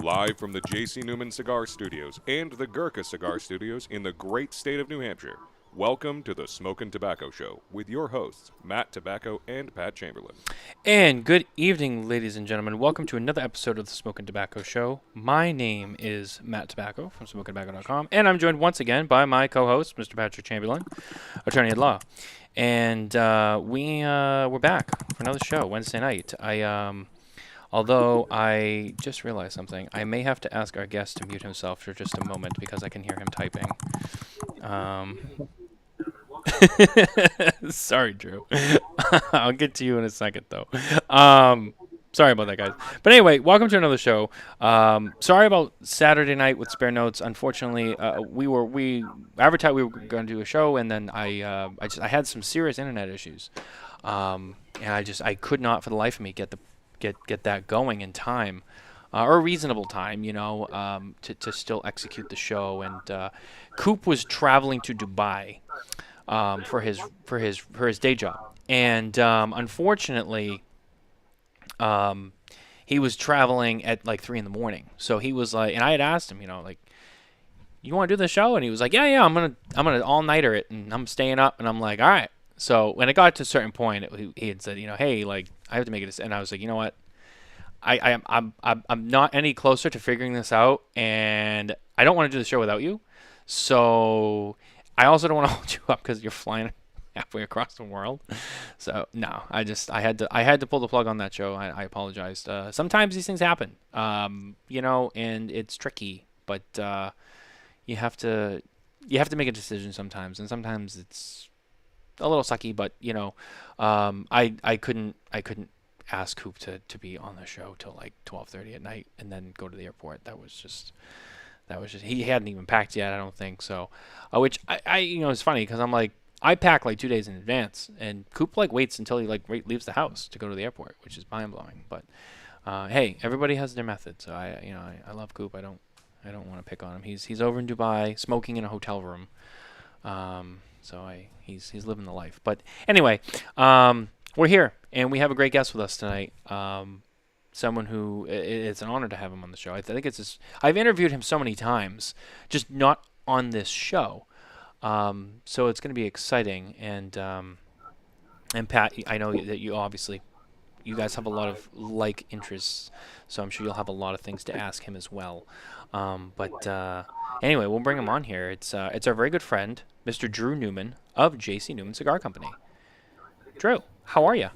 Live from the J.C. Newman Cigar Studios and the Gurkha Cigar Studios in the great state of New Hampshire. Welcome to the Smokin Tabacco Show with your hosts, Matt Tobacco and Pat Chamberlain. And good evening, ladies and gentlemen. Welcome to another episode of the Smokin Tabacco Show. My name is Matt Tobacco from SmokinTobacco.com, and I'm joined once again by my co-host, Mr. Patrick Chamberlain, attorney at law. And we're back for another show Wednesday night. Although I just realized something, I may have to ask our guest to mute himself for just a moment because I can hear him typing. Sorry, Drew. I'll get to you in a second, though. Sorry about that, guys. But anyway, welcome to another show. Sorry about Saturday night with Spare Notes. Unfortunately, we advertised we were going to do a show, and then I had some serious internet issues, and I could not for the life of me get that going in time. Or a reasonable time, to still execute the show. And Coop was traveling to Dubai for his day job, and unfortunately, he was traveling at like 3 a.m. So he was like, and I had asked him, you want to do the show? And he was like, yeah, I'm gonna all-nighter it, and I'm staying up. And I'm like, all right. So when it got to a certain point, he had said, hey, like I have to make it. And I was like, you know what? I'm not any closer to figuring this out, and I don't want to do the show without you. So I also don't want to hold you up because you're flying halfway across the world. So no, I had to pull the plug on that show. I apologized. Sometimes these things happen, and it's tricky, but you have to make a decision sometimes, and sometimes it's a little sucky. But I couldn't ask Coop to be on the show till like 12:30 at night and then go to the airport. That was just he hadn't even packed yet, I don't think. So which I it's funny because I'm like, I pack like 2 days in advance, and Coop like waits until he leaves the house to go to the airport, which is mind-blowing. But hey, everybody has their method. So I love Coop. I don't want to pick on him. He's over in Dubai smoking in a hotel room. He's living the life. But anyway, we're here, and we have a great guest with us tonight. Someone who it's an honor to have him on the show. I think I've interviewed him so many times, just not on this show. So it's going to be exciting. And Pat, I know that you guys have a lot of like interests, so I'm sure you'll have a lot of things to ask him as well. But anyway, we'll bring him on here. It's our very good friend, Mr. Drew Newman of J.C. Newman Cigar Company. Drew, how are you?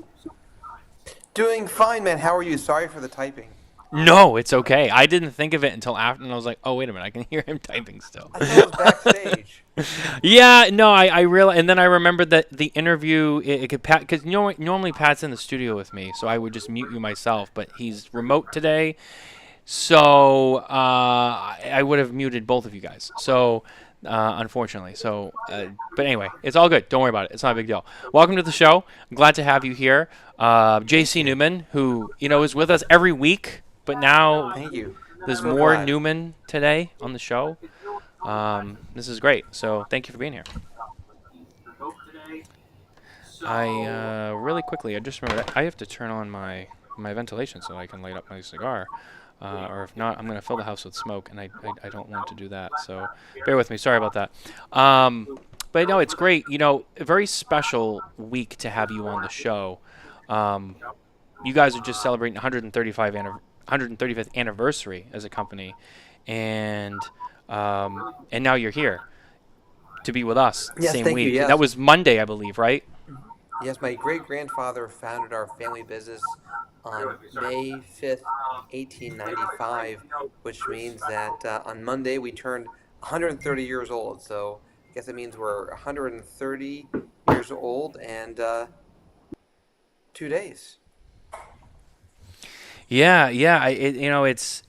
Doing fine, man. How are you? Sorry for the typing. No, it's okay. I didn't think of it until after, and I was like, oh, wait a minute. I can hear him typing still. I thought it was backstage. Yeah, no, I realized, and then I remembered that the interview, it could Pat, because normally Pat's in the studio with me, so I would just mute you myself, but he's remote today, so I would have muted both of you guys. So unfortunately. So, but anyway, it's all good. Don't worry about it. It's not a big deal. Welcome to the show. I'm glad to have you here. J.C. Newman, who, is with us every week, but now Thank you. there's So more glad. Newman today on the show. This is great. So thank you for being here. I really quickly, I just remembered I have to turn on my ventilation so I can light up my cigar. Or if not, I'm going to fill the house with smoke, and I don't want to do that. So bear with me. Sorry about that. But no, it's great. A very special week to have you on the show. You guys are just celebrating 135th anniversary as a company, and now you're here to be with us the Yes, same thank week. you, yes. That was Monday, I believe, right? Yes, my great-grandfather founded our family business on May 5th, 1895, which means that on Monday we turned 130 years old. So I guess it means we're 130 years old and 2 days. Yeah. It's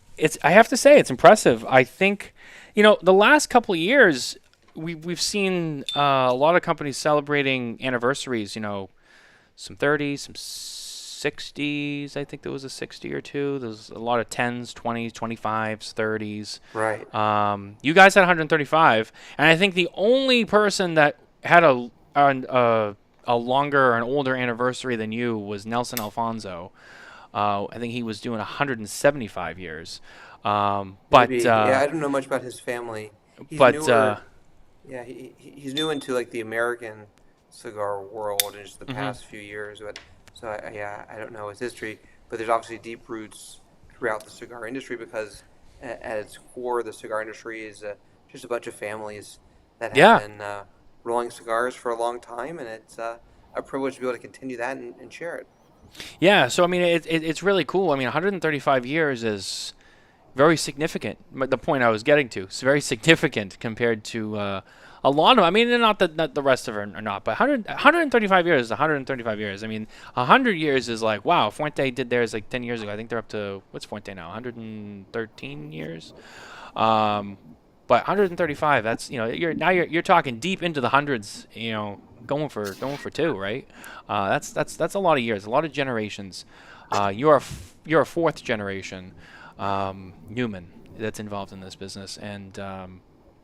I have to say it's impressive. I think, the last couple of years we've seen a lot of companies celebrating anniversaries. Some 30s, some 60s. I think there was a 60 or two. There's a lot of 10s, 20s, 25s, 30s. Right. You guys had 135, and I think the only person that had a longer, an older anniversary than you was Nelson Alfonso. I think he was doing 175 years. Maybe. Yeah, I don't know much about his family. He's But newer. Yeah, he's new into like the American cigar world in just the mhm. past few years. But so yeah, I don't know his history. But there's obviously deep roots throughout the cigar industry because at its core, the cigar industry is just a bunch of families that have Yeah. been rolling cigars for a long time, and it's a privilege to be able to continue that and share it. Yeah, so I mean, it's really cool. I mean, 135 years is very significant. The point I was getting to is very significant compared to a lot of. I mean, not that the rest of them are not, but 135 years is 135 years. I mean, 100 years is like wow. Fuente did theirs like 10 years ago. I think they're up to what's Fuente now? 113 years. Um, but 135, that's you're talking deep into the hundreds. Going for two, right? That's a lot of years, a lot of generations. You're a fourth generation Newman that's involved in this business, and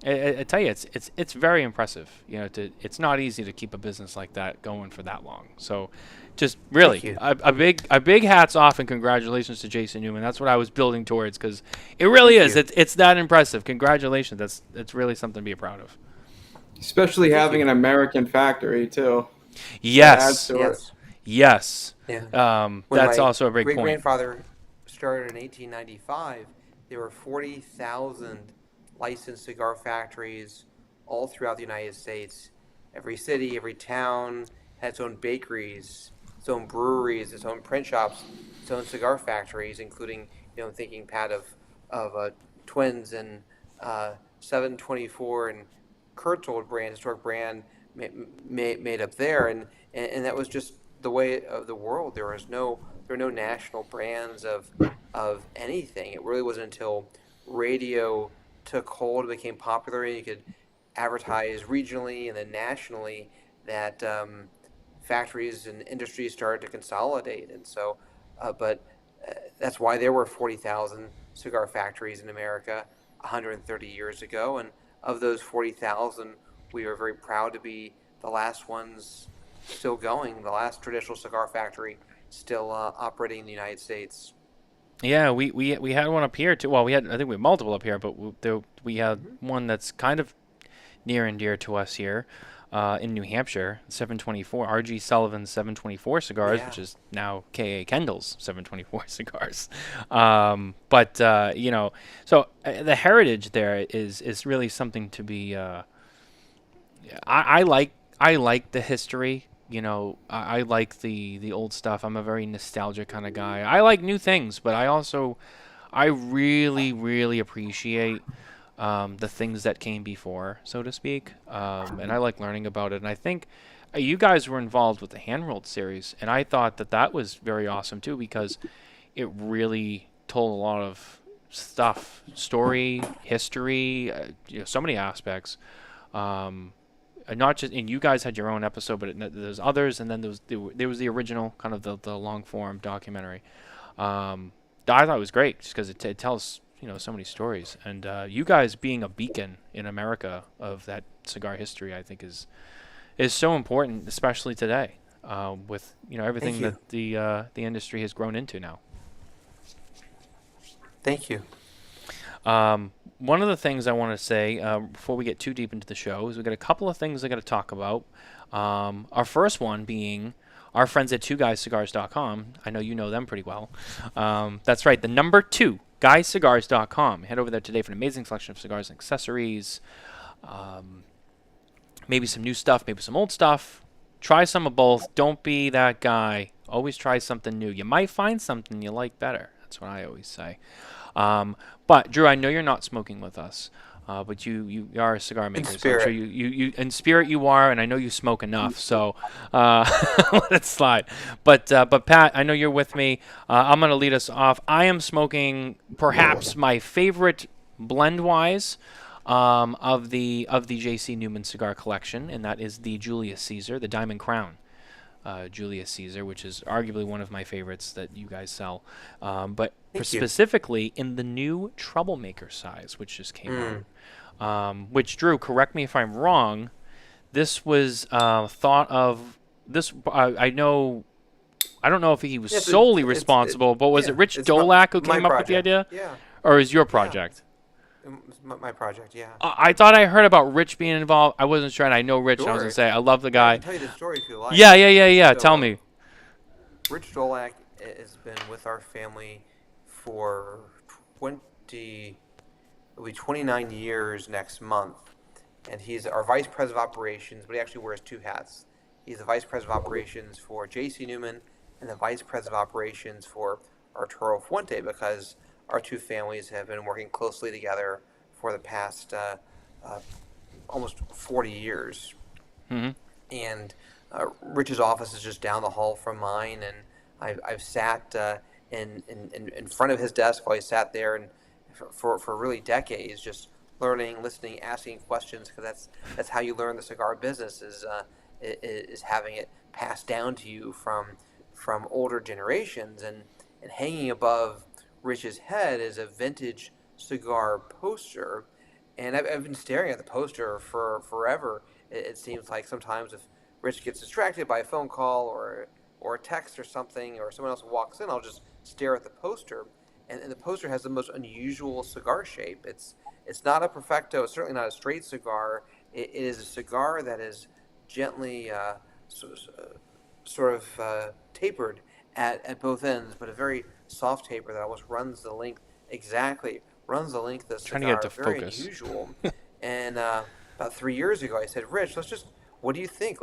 I tell you, it's very impressive. It's not easy to keep a business like that going for that long. So, just Thank really you. a big hats off and congratulations to Jason Newman. That's what I was building towards because it really Thank is. you. It's that impressive. Congratulations. That's really something to be proud of. Especially Thank having you. an American factory too. That adds Yes, to it. Yes. yes. Yeah. When That's my also a big great point. grandfather started in 1895, there were 40,000 licensed cigar factories all throughout the United States. Every city, every town had its own bakeries, its own breweries, its own print shops, its own cigar factories, including, thinking, Pat, of Twins and 724 and Kurt's old brand, historic brand made up there. And that was just the way of the world. There were no national brands of anything. It really wasn't until radio took hold and became popular, and you could advertise regionally and then nationally that factories and industries started to consolidate. And so, but that's why there were 40,000 cigar factories in America 130 years ago. And of those 40,000, we are very proud to be the last ones still going, the last traditional cigar factory still operating in the United States. Yeah, we had one up here too. Well, I think we had multiple up here, but we had Mm-hmm. one that's kind of near and dear to us here in New Hampshire, 724 R.G. Sullivan's 724 cigars, Yeah. which is now K.A. Kendall's 724 cigars. So the heritage there is really something to be. I like the history. I like the old stuff. I'm a very nostalgic kind of guy. I like new things, but I really really appreciate the things that came before, so to speak. And I like learning about it. And I think you guys were involved with the hand rolled series, and I thought that was very awesome too because it really told a lot of stuff, story, history, so many aspects. Um, Not just, and you guys had your own episode, but there's others, and then there was the original kind of the long form documentary. I thought it was great just because it tells so many stories, and you guys being a beacon in America of that cigar history, I think is so important, especially today, with Thank everything you. that the industry has grown into now. Thank you. One of the things I want to say before we get too deep into the show is we've got a couple of things I got to talk about. Our first one being our friends at twoguyscigars.com. I know you know them pretty well. That's right, the number 2, guyscigars.com. Head over there today for an amazing selection of cigars and accessories. Maybe some new stuff, maybe some old stuff. Try some of both. Don't be that guy. Always try something new. You might find something you like better. That's what I always say. But Drew, I know you're not smoking with us, but you are a cigar In maker, so I'm sure spirit. you in spirit you are, and I know you smoke enough, so let it slide. But Pat, I know you're with me. I'm gonna lead us off. I am smoking perhaps my favorite blend-wise of the J.C. Newman cigar collection, and that is the Julius Caesar, the Diamond Crown. Julius Caesar, which is arguably one of my favorites that you guys sell, but Thank you. specifically in the new Troublemaker size, which just came Mm. out. Which, Drew, correct me if I'm wrong. This was thought of. This I know I don't know if he was Yes, solely responsible, but was it Rich Dolak who came up with the idea? Yeah. Or is your project? It's my project, yeah. I thought I heard about Rich being involved. I wasn't sure, and I know Rich. And I was Sure. going to say, I love the I guy. can tell you the story if you like. Yeah. So, Tell me. Rich Dolak has been with our family for 29 years next month. And he's our vice president of operations, but he actually wears two hats. He's the vice president of operations for J.C. Newman and the vice president of operations for Arturo Fuente, because our two families have been working closely together for the past almost 40 years. Mm-hmm. And Rich's office is just down the hall from mine, and I've sat in front of his desk while he sat there, and for really decades, just learning, listening, asking questions, because that's how you learn the cigar business, is having it passed down to you from older generations. And hanging above Rich's head is a vintage cigar poster, and I've been staring at the poster for forever. It seems like sometimes if Rich gets distracted by a phone call or a text or something, or someone else walks in, I'll just stare at the poster. And the poster has the most unusual cigar shape. It's not a perfecto. It's certainly not a straight cigar. It is a cigar that is gently sort of tapered at both ends, but a very soft taper that almost runs the length of the cigar. Trying to get to very focus. Unusual. And about 3 years ago, I said, Rich, what do you think?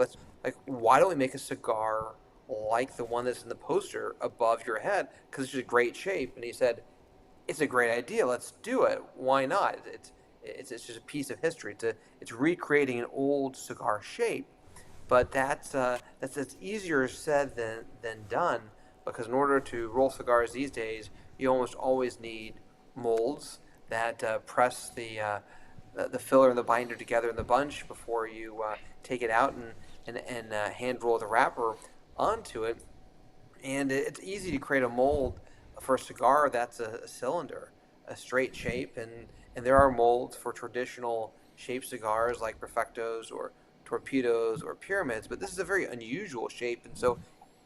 Why don't we make a cigar like the one that's in the poster above your head? Because it's just a great shape. And he said, it's a great idea. Let's do it. Why not? It's just a piece of history. It's recreating an old cigar shape. But that's easier said than done, because in order to roll cigars these days, you almost always need molds that press the filler and the binder together in the bunch before you take it out and hand roll the wrapper onto it. And it's easy to create a mold for a cigar that's a cylinder, a straight shape, and there are molds for traditional shaped cigars like perfectos or torpedoes or pyramids, but this is a very unusual shape. And so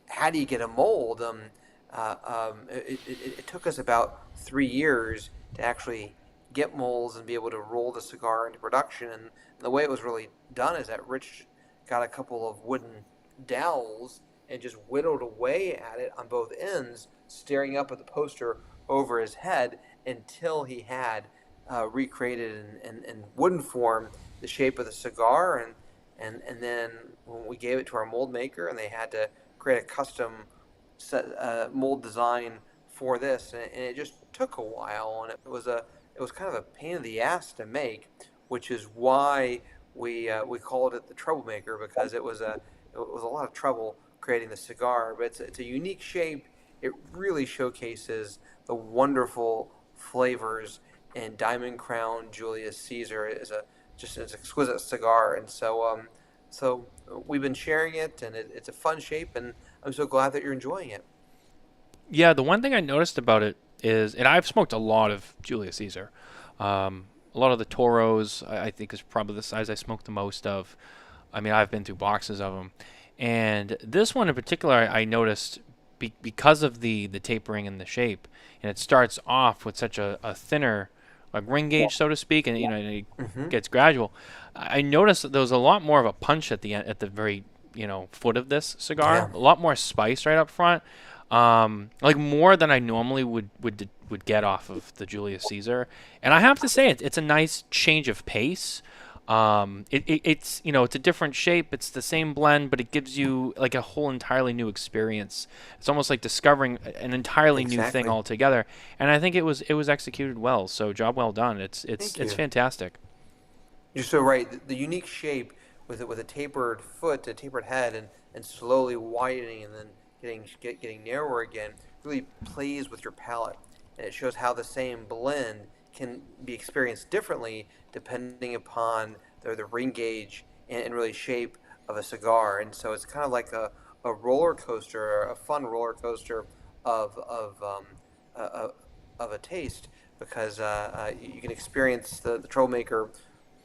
how do you get a mold? It took us about 3 years to actually get molds and be able to roll the cigar into production. And the way it was really done is that Rich got a couple of wooden dowels and just whittled away at it on both ends, staring up at the poster over his head until he had recreated in wooden form the shape of the cigar. And then when we gave it to our mold maker, and they had to create a custom mold design for this, and it just took a while, and it was kind of a pain in the ass to make, which is why we called it the Troublemaker, because it was a lot of trouble creating the cigar. But it's a unique shape. It really showcases the wonderful flavors, and Diamond Crown Julius Caesar is just an exquisite cigar. And so we've been sharing it, and it's a fun shape, and I'm so glad that you're enjoying it. Yeah, the one thing I noticed about it is, and I've smoked a lot of Julius Caesar. A lot of the Toros, I think, is probably the size I smoked the most of. I mean, I've been through boxes of them. And this one in particular, I noticed because of the tapering and the shape, and it starts off with such a thinner, like ring gauge, so to speak, and it gets gradual. I noticed that there was a lot more of a punch at the end, at the very foot of this cigar. Yeah. A lot more spice right up front, like more than I normally would get off of the Julius Caesar. And I have to say, it's a nice change of pace. It's it's a different shape. It's the same blend, but it gives you like a whole entirely new experience. It's almost like discovering an entirely new thing altogether. And I think it was executed well. So job well done. It's fantastic. You're so right. The unique shape with a tapered foot, a tapered head, and slowly widening and then getting narrower again really plays with your palate, and it shows how the same blend can be experienced differently depending upon the ring gauge and really shape of a cigar. And so it's kind of like a roller coaster, a fun roller coaster of a taste, because you can experience the Troublemaker.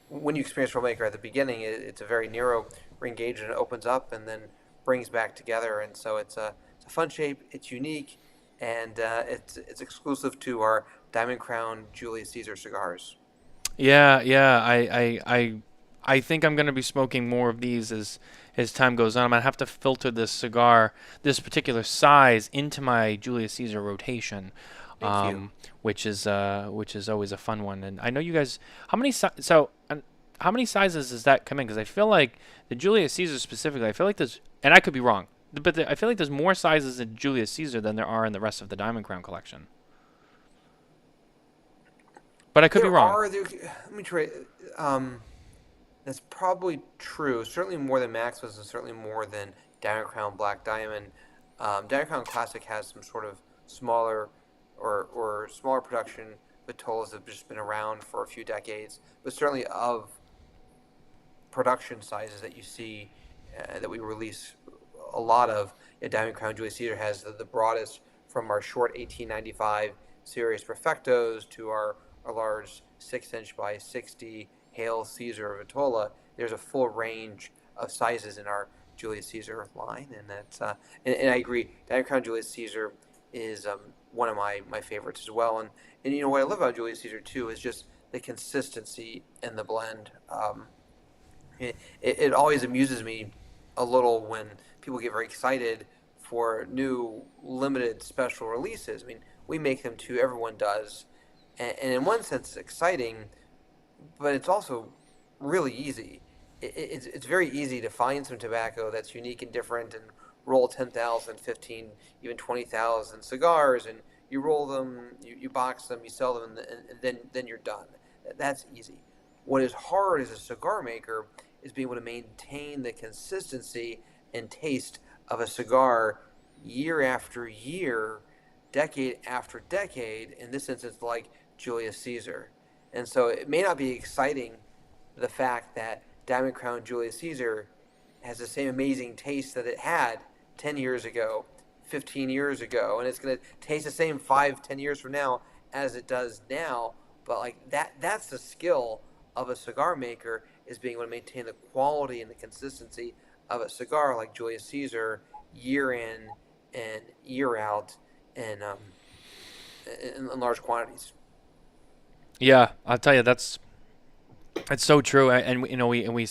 When you experience Troublemaker at the beginning, it's a very narrow ring gauge, and it opens up and then brings back together. And so it's It's a fun shape. It's unique, and it's exclusive to our Diamond Crown Julius Caesar cigars. Yeah, I think I'm gonna be smoking more of these as time goes on. I'm gonna have to filter this cigar, this particular size, into my Julius Caesar rotation, Thank you. which is always a fun one. And I know you guys. How many sizes does that come in? Because I feel like the Julius Caesar specifically, I feel like there's, and I could be wrong, but I feel like there's more sizes in Julius Caesar than there are in the rest of the Diamond Crown collection. But I could be wrong. Let me try. That's probably true. Certainly more than Maximus, and certainly more than Diamond Crown Black Diamond. Diamond Crown Classic has some sort of smaller or smaller production vitolas that have just been around for a few decades, but certainly of production sizes that you see that we release a lot of. Diamond Crown Julius Caesar has the broadest, from our short 1895 series Perfectos to our large 6-inch by 60 Hail Caesar Vitola. There's a full range of sizes in our Julius Caesar line, and that's and I agree. Diamond Crown Julius Caesar is one of my favorites as well. And what I love about Julius Caesar too is just the consistency in the blend. It always amuses me a little when people get very excited for new limited special releases. I mean, we make them too. Everyone does, and in one sense, it's exciting, but it's also really easy. It's very easy to find some tobacco that's unique and different and roll 10,000, 15, even 20,000 cigars, and you roll them, you box them, you sell them, and then you're done. That's easy. What is hard as a cigar maker is being able to maintain the consistency and taste of a cigar year after year, decade after decade, in this instance like Julius Caesar. And so it may not be exciting, the fact that Diamond Crown Julius Caesar has the same amazing taste that it had 10 years ago, 15 years ago, and it's going to taste the same 5-10 years from now as it does now. But like that's the skill of a cigar maker, is being able to maintain the quality and the consistency of a cigar like Julius Caesar year in and year out, and in large quantities. Yeah, I'll tell you, that's so true. And we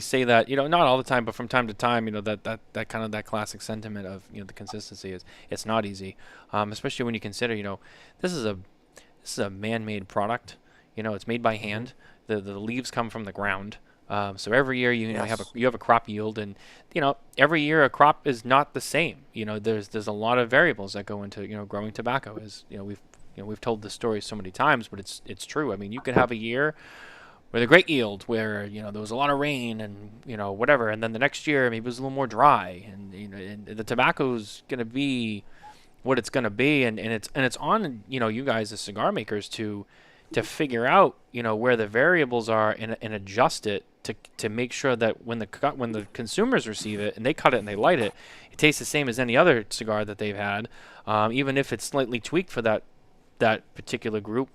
say that, not all the time, but from time to time, that kind of that classic sentiment of, the consistency is, it's not easy, especially when you consider, this is a man-made product. It's made by hand. The leaves come from the ground. So every year you have a crop yield, and every year a crop is not the same. There's a lot of variables that go into growing tobacco. As we've told this story so many times, but it's true. I mean, you could have a year with a great yield where there was a lot of rain and whatever, and then the next year maybe it was a little more dry, and and the tobacco's gonna be what it's gonna be, and it's on you guys as cigar makers to figure out where the variables are, and adjust it to make sure that when the consumers receive it and they cut it and they light it, it tastes the same as any other cigar that they've had, even if it's slightly tweaked for that particular group,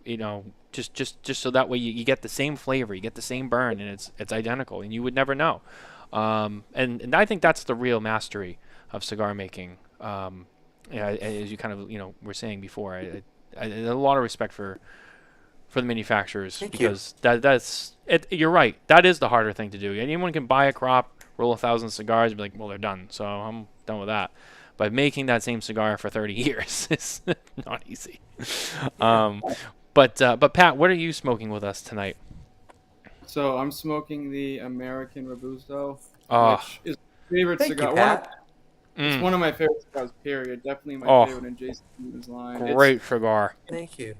just so that way you get the same flavor, you get the same burn, and it's identical, and you would never know. And I think that's the real mastery of cigar making. As you kind of were saying before, I a lot of respect for the manufacturers. Thank because that's it. You're right. That is the harder thing to do. Anyone can buy a crop, roll 1,000 cigars, and be like, well, they're done. So I'm done with that. But making that same cigar for 30 years is not easy. But Pat, what are you smoking with us tonight? So I'm smoking the American Robusto, Oh. which is my favorite Thank cigar. you, Pat. It's one of my favorite cigars, period. Definitely my favorite in Jason Newman's line. Great cigar. Thank you.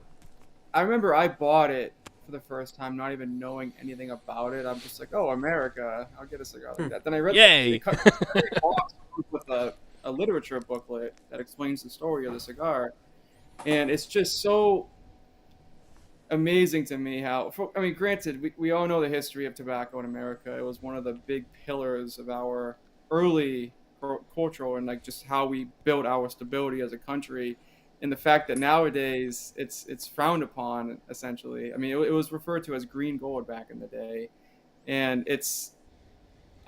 I remember I bought it for the first time, not even knowing anything about it. I'm just like, oh, America, I'll get a cigar like that. Then I read Yay! with a literature booklet that explains the story of the cigar, and it's just so amazing to me how. Granted, we all know the history of tobacco in America. It was one of the big pillars of our early cultural and just how we built our stability as a country. And the fact that nowadays it's frowned upon, essentially. I mean, it was referred to as green gold back in the day, and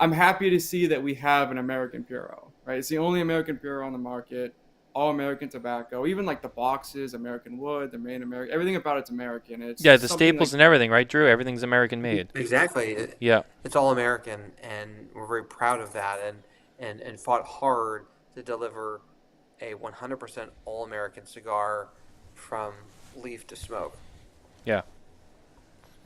I'm happy to see that we have an American Puro, right? It's the only American pure on the market, all American tobacco, even like the boxes, American wood, the main American, everything about it's American. Yeah, It's the something like staples and everything, right, Drew? Everything's American made. Exactly. Yeah. It's all American, and we're very proud of that, and fought hard to deliver a 100% all American cigar from leaf to smoke. Yeah.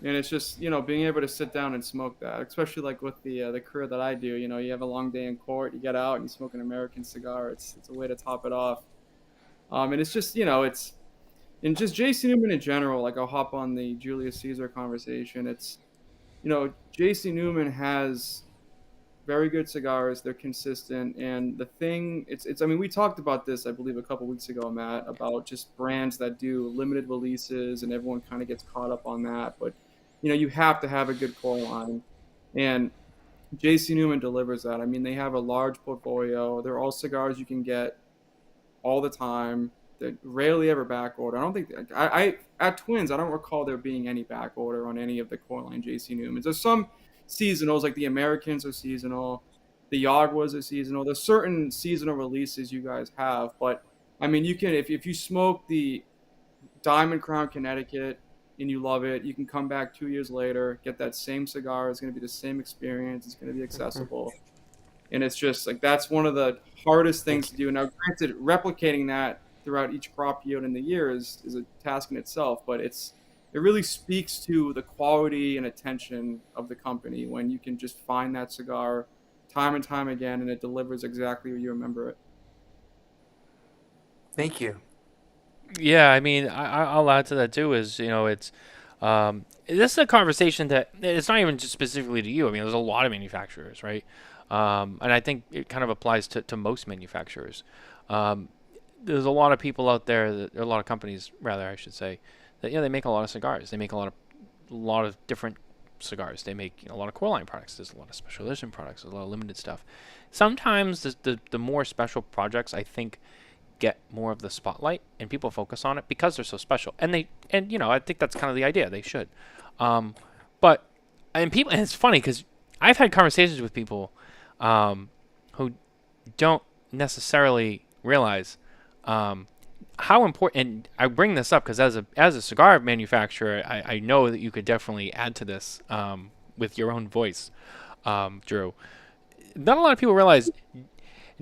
and it's just being able to sit down and smoke that, especially like with the career that I do. You have a long day in court, you get out and you smoke an American cigar. It's a way to top it off. And it's just it's and just JC Newman in general. Like I'll hop on the Julius Caesar conversation. It's JC Newman has very good cigars. They're consistent, and the thing it's I mean, we talked about this, I believe, a couple weeks ago, Matt, about just brands that do limited releases, and everyone kind of gets caught up on that. But you have to have a good core line, and JC Newman delivers that. I mean, they have a large portfolio. They're all cigars you can get all the time. They're rarely ever back order. I don't think I at Twins, I don't recall there being any back order on any of the core line JC Newmans. There's some seasonals, like the Americans are seasonal, the Yaguas are seasonal. There's certain seasonal releases you guys have, but I mean, you can if you smoke the Diamond Crown Connecticut and you love it, you can come back 2 years later, get that same cigar. It's going to be the same experience. It's going to be accessible. And it's just like that's one of the hardest things to do. Now, granted, replicating that throughout each crop yield in the year is a task in itself, but it really speaks to the quality and attention of the company when you can just find that cigar time and time again, and it delivers exactly what you remember it. Thank you. Yeah, I mean, I'll add to that too. Is it's this is a conversation that it's not even just specifically to you. I mean, there's a lot of manufacturers, right? And I think it kind of applies to most manufacturers. There's a lot of people out there, a lot of companies, rather, I should say, that they make a lot of cigars. They make a lot of different cigars. They make a lot of core line products. There's a lot of special edition products. There's a lot of limited stuff. Sometimes the more special projects, I think, get more of the spotlight and people focus on it because they're so special. And I think that's kind of the idea. They should. But it's funny because I've had conversations with people who don't necessarily realize how important. And I bring this up because as a cigar manufacturer, I know that you could definitely add to this with your own voice, Drew. Not a lot of people realize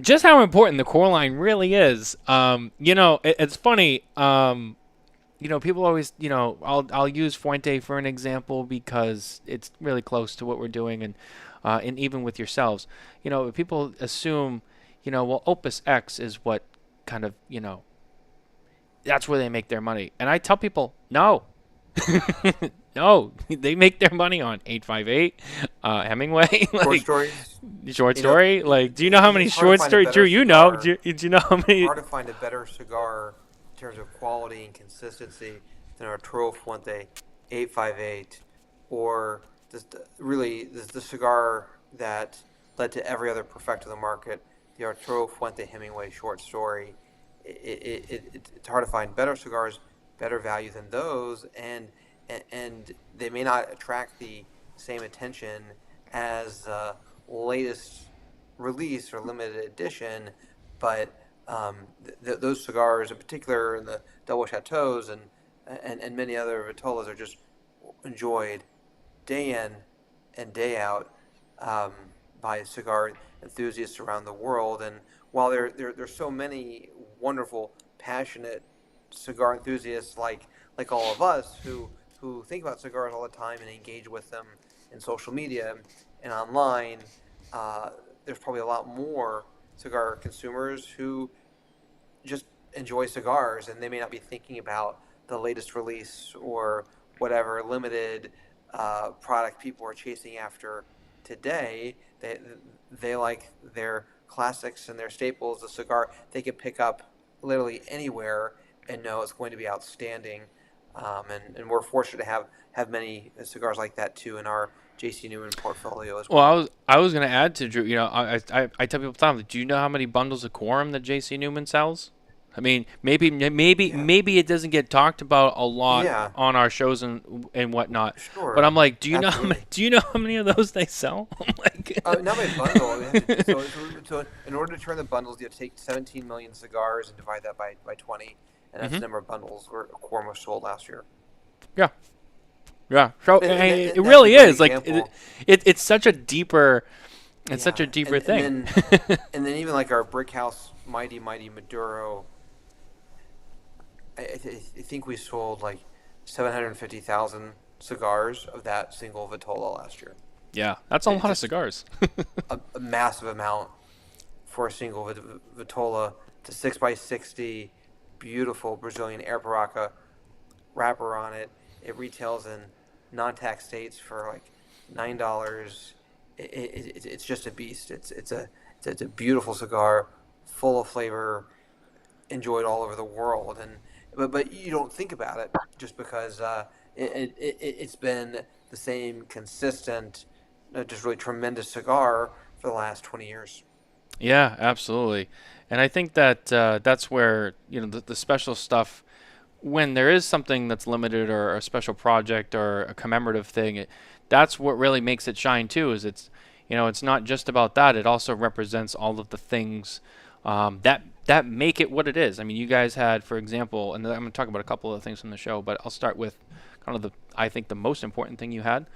just how important the core line really is. It's funny. People always, I'll use Fuente for an example because it's really close to what we're doing, and even with yourselves, people assume, well, Opus X is what kind of, that's where they make their money. And I tell people, no, no, they make their money on 858, Hemingway, Short stories. Short story. Do you know how many short stories, Drew? Do you know how many? It's hard to find a better cigar in terms of quality and consistency than Arturo Fuente 858, or just really the cigar that led to every other perfecto on the market, the Arturo Fuente Hemingway short story. It's hard to find better cigars, better value than those, and they may not attract the same attention as the latest release or limited edition, but those cigars, in particular, in the Double Chateaus and many other Vitolas, are just enjoyed day in and day out by cigar enthusiasts around the world. And while there's so many wonderful, passionate cigar enthusiasts like all of us who think about cigars all the time and engage with them in social media and online, there's probably a lot more cigar consumers who just enjoy cigars, and they may not be thinking about the latest release or whatever limited product people are chasing after today. They like their classics and their staples, the cigar they can pick up literally anywhere and know it's going to be outstanding. And we're fortunate to have many cigars like that too in our JC Newman portfolio as well. Well, I was going to add to Drew. I tell people all the time, do you know how many bundles of Quorum that JC Newman sells? I mean, maybe it doesn't get talked about a lot Yeah, on our shows and whatnot. But sure, I'm like, do you know absolutely. how many of those they sell? I'm like, Not by bundle. We have to, so in order to turn the bundles, you have to take 17 million cigars and divide that by 20, and that's hmm the number of bundles where a quorum was sold last year. yeah, yeah. So it And that's a really great is like example. it's such a deeper Yeah, and thing. then even like our brick house, mighty Maduro. I think we sold like 750,000 cigars of that single Vitola last year. Yeah, that's a It's lot of just cigars. a massive amount for a single Vitola. It's a 6x60, beautiful Brazilian air Baraka wrapper on it. It retails in non-tax states for like $9. It's just a beast. It's a beautiful cigar, full of flavor, enjoyed all over the world, and but you don't think about it just because it's been the same consistent, just really tremendous cigar for the last 20 years. Yeah, absolutely. And I think that that's where the special stuff, when there is something that's limited or a special project or a commemorative thing, that's what really makes it shine too. Is it's not just about that. It also represents all of the things that make it what it is. I mean, you guys had, for example, and I'm going to talk about a couple of things from the show, but I'll start with kind of I think the most important thing you had.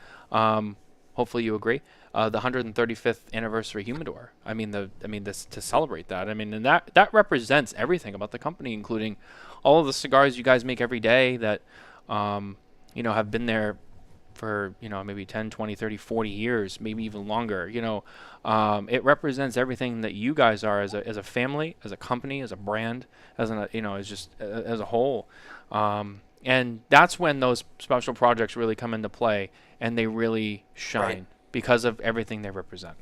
Hopefully you agree. The 135th anniversary humidor. This to celebrate that. I mean, and that represents everything about the company, including all of the cigars you guys make every day that, have been there for, maybe 10, 20, 30, 40 years, maybe even longer. It represents everything that you guys are as a family, as a company, as a brand, as just as a whole. And that's when those special projects really come into play and they really Right. shine because of everything they represent.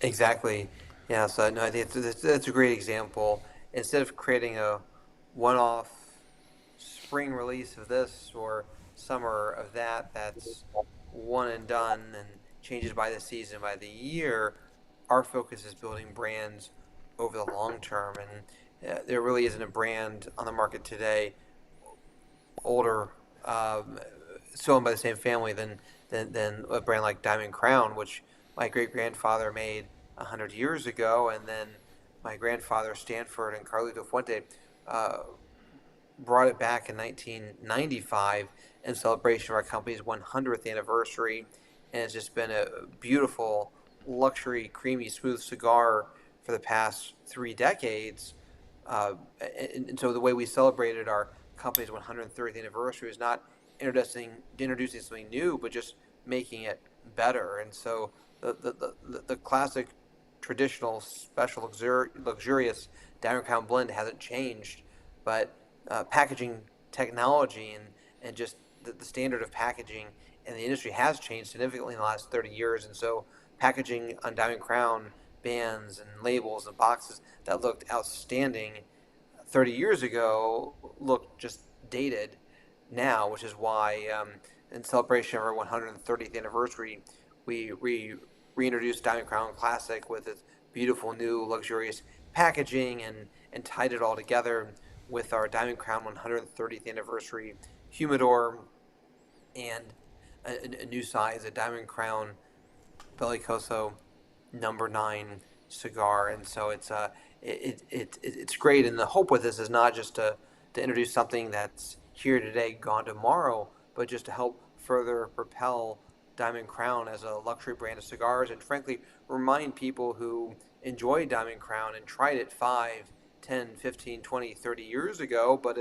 Exactly. Yeah. So no, I think that's a great example. Instead of creating a one-off spring release of this or summer of that, that's one and done and changes by the season, by the year. Our focus is building brands over the long term, and there really isn't a brand on the market today older, um, still owned by the same family than a brand like Diamond Crown, which my great grandfather made 100 years ago, and then my grandfather Stanford and Carlito Fuente uh, brought it back in 1995 in celebration of our company's 100th anniversary, and it's just been a beautiful, luxury, creamy, smooth cigar for the past 3 decades. Uh, and so the way we celebrated our company's 130th anniversary is not introducing something new, but just making it better. And so the classic, traditional, special, luxurious Diamond Crown blend hasn't changed, but packaging technology and just the standard of packaging in the industry has changed significantly in the last 30 years. And so packaging on Diamond Crown bands and labels and boxes that looked outstanding 30 years ago looked just dated now, which is why in celebration of our 130th anniversary, we reintroduced Diamond Crown Classic with its beautiful new luxurious packaging and tied it all together with our Diamond Crown 130th anniversary humidor and a new size, a Diamond Crown Bellicoso #9 cigar. And so it's great. And the hope with this is not just to introduce something that's here today, gone tomorrow, but just to help further propel Diamond Crown as a luxury brand of cigars, and frankly remind people who enjoyed Diamond Crown and tried it 5, 10, 15, 20, 30 years ago, but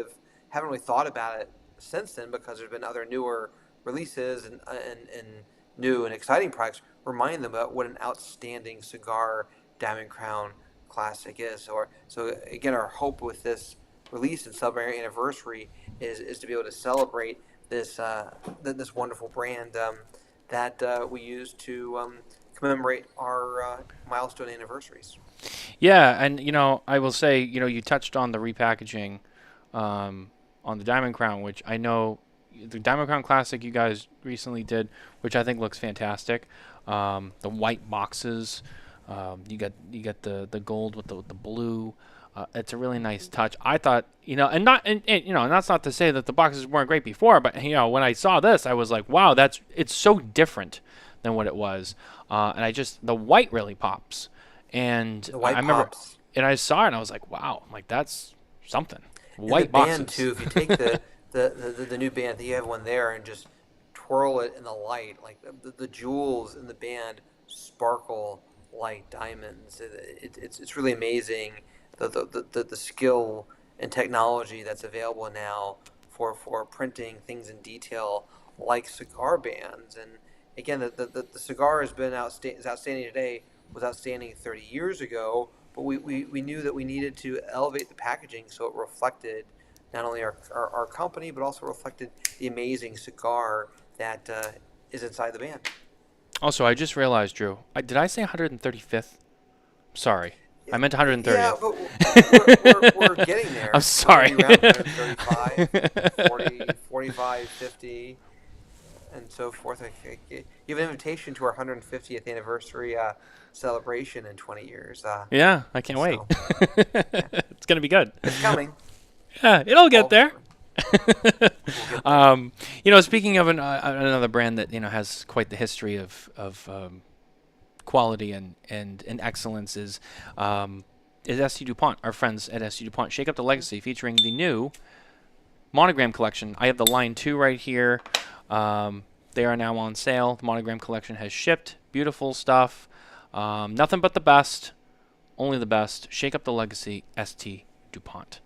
haven't really thought about it since then because there's been other newer releases and new and exciting products. Remind them about what an outstanding cigar Diamond Crown Classic is. So again, our hope with this release and celebrating anniversary is to be able to celebrate this wonderful brand that we use to commemorate our milestone anniversaries. Yeah, and I will say, you touched on the repackaging on the Diamond Crown, which I know the Diamond Crown Classic you guys recently did, which I think looks fantastic. The white boxes, you got the gold with the blue. It's a really nice touch. I thought, and that's not to say that the boxes weren't great before, but when I saw this, I was like, wow, it's so different than what it was, and the white really pops, and The white I remember, pops. and I saw it, and I was like, wow, like that's something. And the White band boxes. too. If you take the new band, I think you have one there, and just twirl it in the light, like the jewels in the band sparkle like diamonds. It's really amazing the skill and technology that's available now for printing things in detail like cigar bands. And again, the cigar has been is outstanding today, was outstanding 30 years ago, but we knew that we needed to elevate the packaging so it reflected not only our company, but also reflected the amazing cigar that is inside the band. Also, I just realized, Drew, did I say 135th? Sorry. I meant Yeah, 130th. but we're getting there. I'm sorry. We're around 135, 40, 45, 50, and so forth. You have an invitation to our 150th anniversary celebration in 20 years. Yeah, I can't wait. Yeah. It's going to be good. It's coming. Yeah, it'll get there. We'll get there. Speaking of another brand that has quite the history of quality and excellence is ST Dupont. Our friends at ST Dupont, Shake Up the Legacy, featuring the new Monogram collection. I have the line 2 right here. They are now on sale. The Monogram collection has shipped. Beautiful stuff. Nothing but the best. Only the best. Shake Up the Legacy, ST Dupont.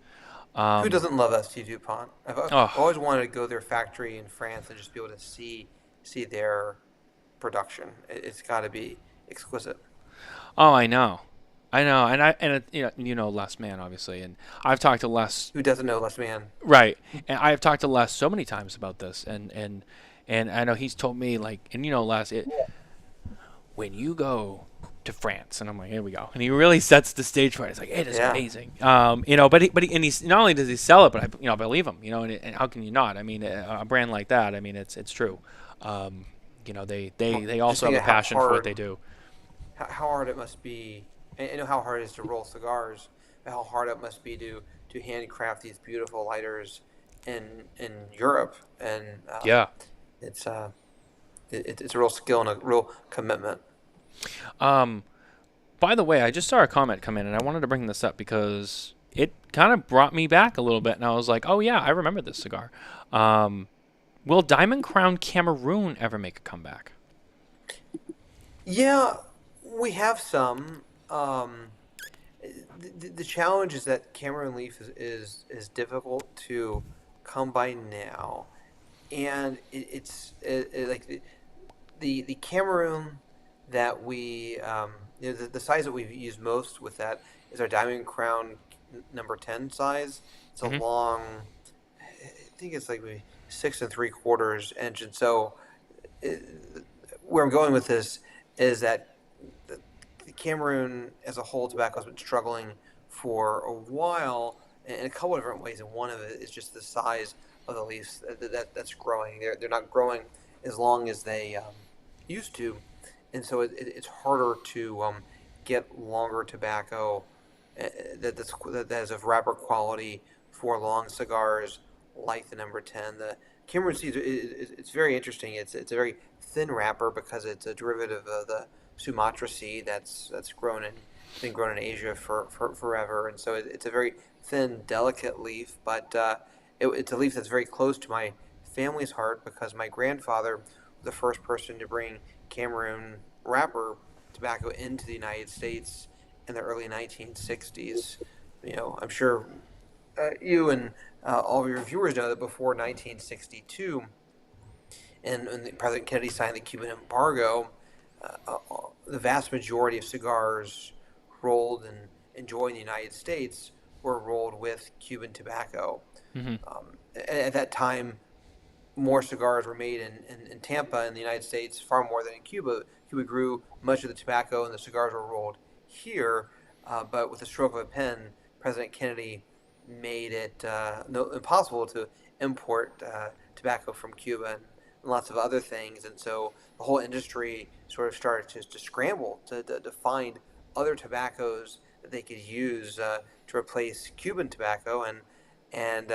Who doesn't love ST Dupont? I've always wanted to go to their factory in France and just be able to see their production. It's got to be exquisite. Oh, I know, and Les Mann obviously, and I've talked to Les. Who doesn't know Les Mann? Right, and I've talked to Les so many times about this, and I know he's told me Les, when you go to France, and I'm like, here we go, and he really sets the stage for it. It's like it is amazing, but he's not only does he sell it, but I believe him, and how can you not? I mean, a brand like that, I mean, it's true. They also have a passion for what they do. How hard it must be. I know how hard it is to roll cigars. How hard it must be to handcraft these beautiful lighters in Europe, and it's a real skill and a real commitment. By the way, I just saw a comment come in, and I wanted to bring this up because it kind of brought me back a little bit, and I was like, oh yeah, I remember this cigar. Will Diamond Crown Cameroon ever make a comeback? Yeah, we have some. The challenge is that Cameroon leaf is difficult to come by now, and it's like the Cameroon that we the size that we've used most with that is our Diamond Crown number 10 size. It's a long, I think it's like maybe 6 3/4 inch, and so where I'm going with this is that the Cameroon as a whole tobacco has been struggling for a while in a couple of different ways, and one of it is just the size of the leaves that's growing. They're not growing as long as they used to, and so it's harder to get longer tobacco that is of wrapper quality for long cigars like the number 10. The Cameroon seeds, it's very interesting. It's a very thin wrapper because it's a derivative of the Sumatra seed that's been grown in Asia for forever, and so it's a very thin, delicate leaf. But it's a leaf that's very close to my family's heart because my grandfather was the first person to bring Cameroon wrapper tobacco into the United States in the early 1960s. I'm sure you and all of your viewers know that before 1962, and President Kennedy signed the Cuban embargo, the vast majority of cigars rolled and enjoyed in the United States were rolled with Cuban tobacco. Mm-hmm. At that time, more cigars were made in Tampa in the United States, far more than in Cuba. Cuba grew much of the tobacco, and the cigars were rolled here. But with the stroke of a pen, President Kennedy made it impossible to import tobacco from Cuba and lots of other things. And so the whole industry sort of started to scramble to find other tobaccos that they could use to replace Cuban tobacco. And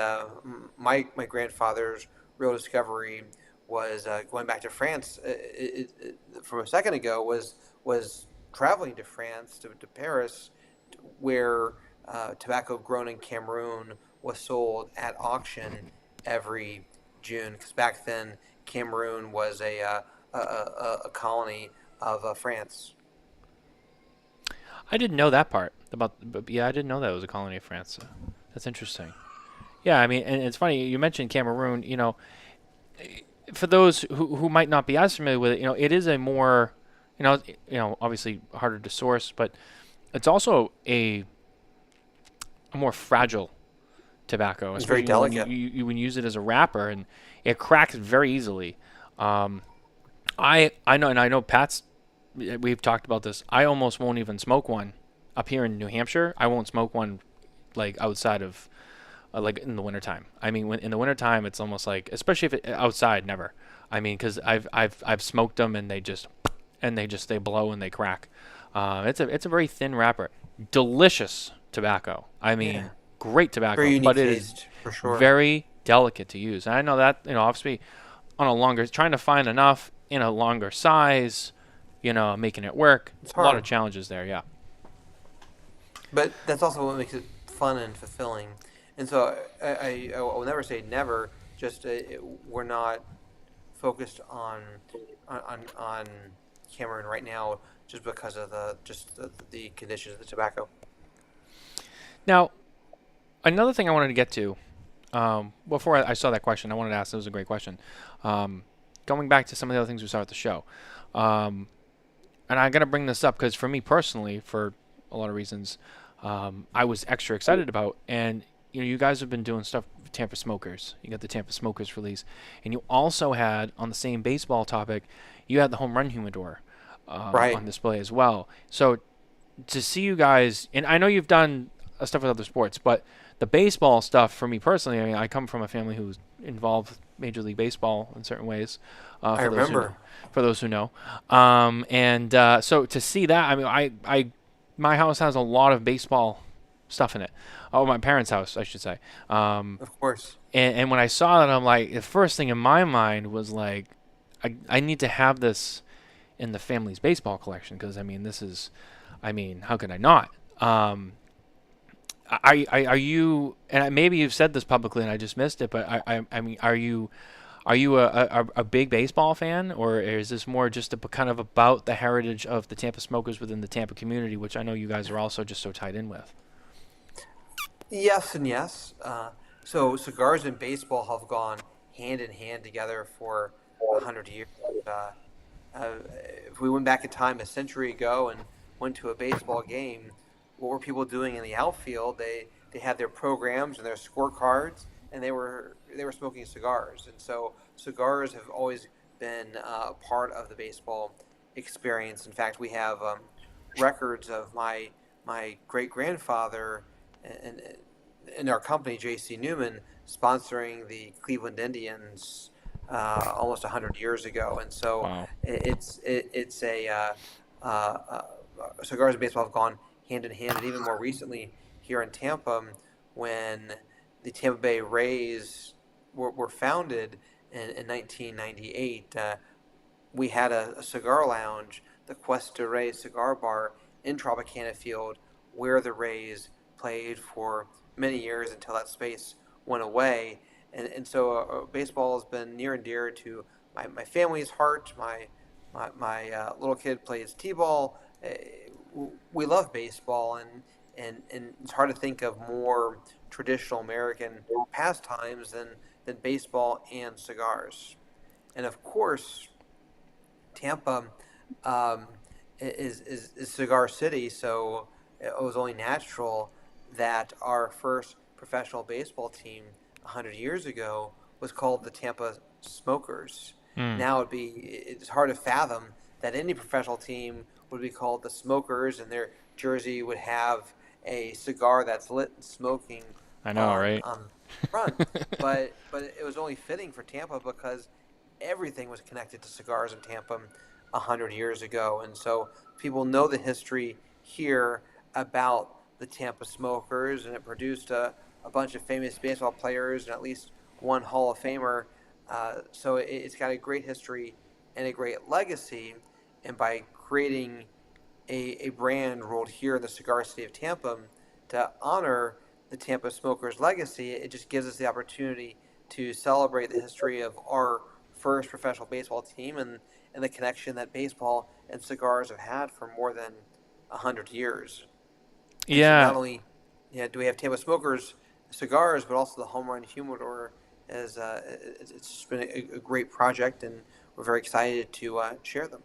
my grandfather's real discovery was going back to France. From a second ago, was traveling to France to Paris, where tobacco grown in Cameroon was sold at auction every June. Because back then, Cameroon was a colony of France. I didn't know that part about, but yeah, I didn't know that it was a colony of France. So that's interesting. Yeah, I mean, and it's funny you mentioned Cameroon. You know, for those who might not be as familiar with it, you know, it is a more, obviously harder to source, but it's also a more fragile tobacco, It's very especially delicate. when you use it as a wrapper, and it cracks very easily. I know, and I know Pat's. We've talked about this. I almost won't even smoke one up here in New Hampshire. I won't smoke one like outside of like in the wintertime. I mean, in the wintertime, it's almost like, especially if outside, never. I mean, because I've smoked them and they blow and they crack. It's a very thin wrapper. Delicious tobacco. I mean, Yeah. great tobacco, Very unique but it is taste, for sure. very delicate to use. And I know that, obviously on a longer, trying to find enough in a longer size, making it work. It's A lot hard. of challenges there, yeah. But that's also what makes it fun and fulfilling. And so I will never say never. Just we're not focused on Cameroon right now, just because of the conditions of the tobacco. Now, another thing I wanted to get to, before I saw that question, I wanted to ask, it was a great question. Going back to some of the other things we saw at the show. And I got to bring this up because for me personally, for a lot of reasons, I was extra excited about. And, you guys have been doing stuff with Tampa Smokers. You got the Tampa Smokers release. And you also had, on the same baseball topic, you had the home run humidor Right. on display as well. So to see you guys, and I know you've done stuff with other sports, but the baseball stuff for me personally, I mean, I come from a family who's involved with Major League Baseball in certain ways. I remember. For those who know. So to see that, I mean, my house has a lot of baseball stuff in it. Oh, my parents' house, I should say. Of course. And when I saw that, I'm like, the first thing in my mind was like, I need to have this in the family's baseball collection because, I mean, how could I not? Are you, and maybe you've said this publicly and I just missed it, but I mean, are you a big baseball fan, or is this more just kind of about the heritage of the Tampa Smokers within the Tampa community, which I know you guys are also just so tied in with? Yes and yes. So cigars and baseball have gone hand in hand together for 100 years. Uh, if we went back in time a century ago and went to a baseball game, what were people doing in the outfield? They had their programs and their scorecards, and they were smoking cigars. And so cigars have always been a part of the baseball experience. In fact, we have records of my great grandfather in our company, J.C. Newman, sponsoring the Cleveland Indians almost 100 years ago. And so Wow. it's cigars and baseball have gone hand in hand. And even more recently here in Tampa, when the Tampa Bay Rays were founded in 1998, we had a cigar lounge, the Cuesta Rey Cigar Bar in Tropicana Field, where the Rays played for many years until that space went away. And so baseball has been near and dear to my family's heart. My little kid plays t-ball. We love baseball, and it's hard to think of more traditional American pastimes than baseball and cigars. And of course, Tampa is Cigar City, so it was only natural that our first professional baseball team 100 years ago was called the Tampa Smokers. Now it's hard to fathom that any professional team would be called the Smokers, and their jersey would have a cigar that's lit and smoking I know, right? on the front. but it was only fitting for Tampa because everything was connected to cigars in Tampa 100 years ago. And so people know the history here about the Tampa Smokers, and it produced a bunch of famous baseball players and at least one Hall of Famer. So it's got a great history and a great legacy. And by creating a brand rolled here in the cigar city of Tampa to honor the Tampa Smokers' legacy, it just gives us the opportunity to celebrate the history of our first professional baseball team and the connection that baseball and cigars have had for more than 100 years. And so Yeah, not only do we have Tampa Smokers cigars, but also the Home Run Humidor. It's just been a great project, and we're very excited to share them.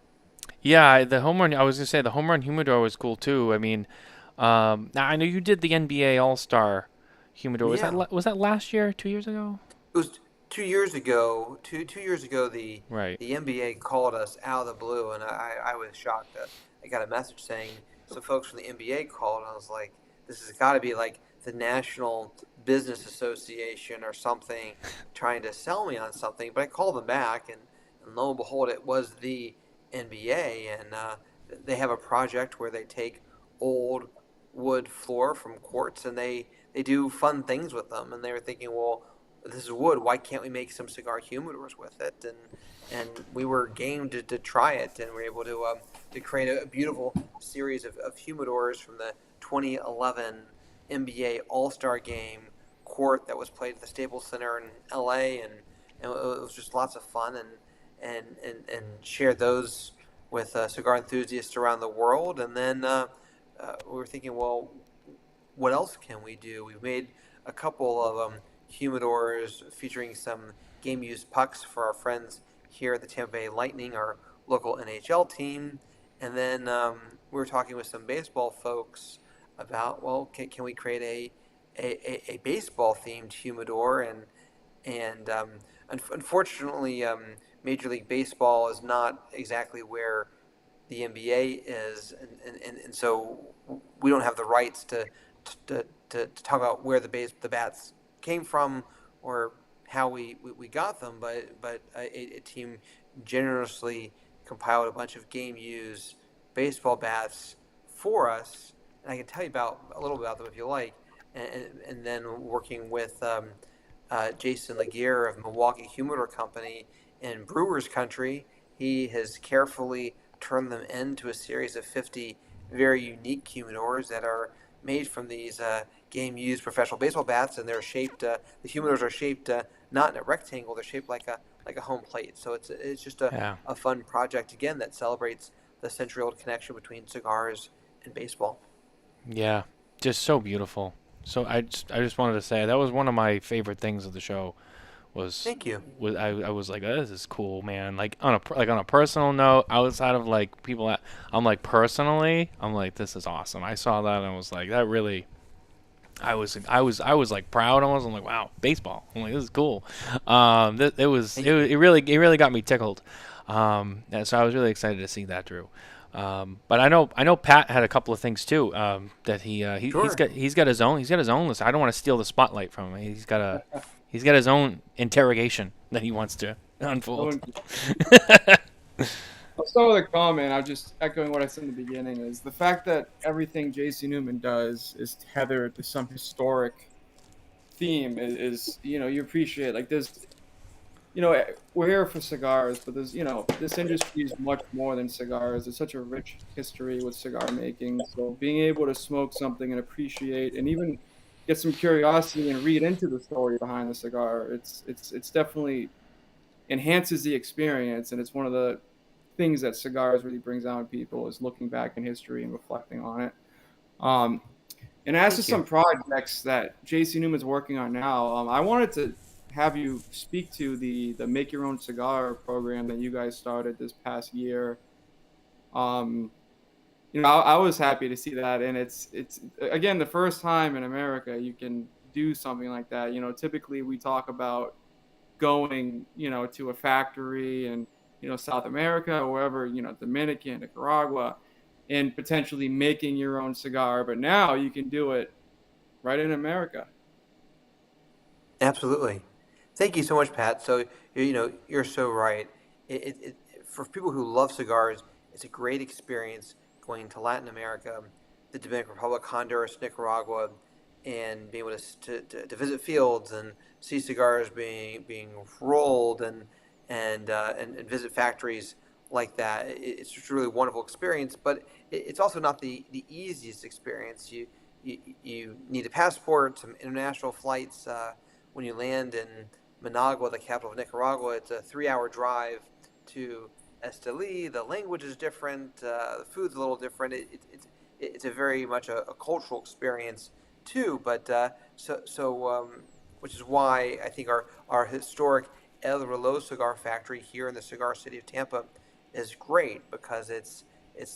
yeah. The home run. I was gonna say the home run humidor was cool too. I mean, now I know you did the NBA All Star humidor. Was that Yeah, was that last year? 2 years ago? it was 2 years ago. Two years ago, Right. the NBA called us out of the blue, and I was shocked. I got a message saying some folks from the NBA called, and I was like, this has got to be like the National Business Association or something trying to sell me on something. But I called them back, and lo and behold, it was the NBA, and they have a project where they take old wood floor from courts and they do fun things with them. And they were thinking, well, this is wood. Why can't we make some cigar humidors with it? And we were game to try it, and we were able to create a beautiful series of humidors from the 2011 NBA All Star Game court that was played at the Staples Center in LA, and it was just lots of fun, and shared those with cigar enthusiasts around the world. And then we were thinking, well, what else can we do? We've made a couple of humidors featuring some game used pucks for our friends here at the Tampa Bay Lightning, our local NHL team. And then we were talking with some baseball folks about, well, can we create a baseball themed humidor? And unfortunately, Major League Baseball is not exactly where the NBA is, and so we don't have the rights to talk about where the bats came from or how we got them, but a team generously compiled a bunch of game used baseball bats for us, and I can tell you about a little bit about them if you like, and then working with Jason Laguerre of Milwaukee Humidor Company in Brewers Country, he has carefully turned them into a series of 50 very unique humidors that are made from these game-used professional baseball bats, and they're shaped. The humidors are shaped not in a rectangle; they're shaped like a home plate. So it's just Yeah. a fun project again that celebrates the century-old connection between cigars and baseball. Yeah. Just so beautiful. So I just wanted to say that was one of my favorite things of the show was Thank you. I was like, oh, this is cool, man. Like on a personal note, outside of like people that I'm like personally, I'm like, this is awesome. I saw that and I was like, that really. I was like proud almost. I'm like, wow, baseball. I'm like, this is cool. It was Thank you. it really got me tickled. And so I was really excited to see that, Drew. But I know Pat had a couple of things too. That he's Sure. got his own list. I don't want to steal the spotlight from him. He's got his own interrogation that he wants to No unfold. one, I'll start with a comment. I'm just echoing what I said in the beginning. Is the fact that everything J.C. Newman does is tethered to some historic theme is you appreciate like there's we're here for cigars, but there's this industry is much more than cigars. There's such a rich history with cigar making. So being able to smoke something and appreciate and even get some curiosity and read into the story behind the cigar, it's definitely enhances the experience, and it's one of the things that cigars really brings out in people is looking back in history and reflecting on it. Um, and as to Thank you. some projects that JC Newman's working on now, I wanted to have you speak to the Make Your Own Cigar program that you guys started this past year. Um, I was happy to see that, and it's again the first time in America you can do something like that. Typically we talk about going, to a factory and, South America or wherever, Dominican, Nicaragua, and potentially making your own cigar. But now you can do it right in America. Absolutely. Thank you so much, Pat. So you're so right. For people who love cigars, it's a great experience going to Latin America. the Dominican Republic, Honduras, Nicaragua, and being able to visit fields and see cigars being rolled and visit factories like that. It's just a really wonderful experience, but it's also not the easiest experience. You need a passport, some international flights. When you land in Managua, the capital of Nicaragua, it's a 3-hour drive to Esteli. The language is different. The food's a little different. It's a very much a cultural experience too. But which is why I think our historic El Reloj cigar factory here in the cigar city of Tampa is great, because it's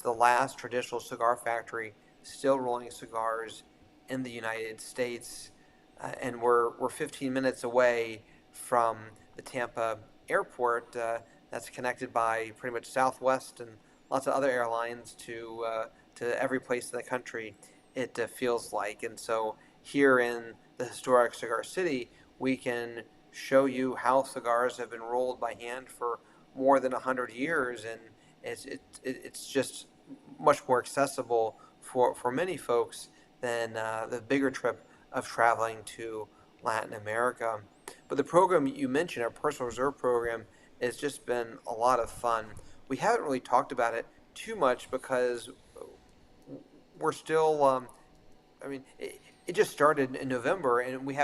the last traditional cigar factory still rolling cigars in the United States, and we're 15 minutes away from the Tampa airport. That's connected by pretty much Southwest and lots of other airlines to every place in the country, it feels like. And so here in the historic Cigar City, we can show you how cigars have been rolled by hand for more than 100 years, and it's just much more accessible for many folks than the bigger trip of traveling to Latin America. But the program you mentioned, our personal reserve program, has just been a lot of fun. We haven't really talked about it too much because we're still, it just started in November, and we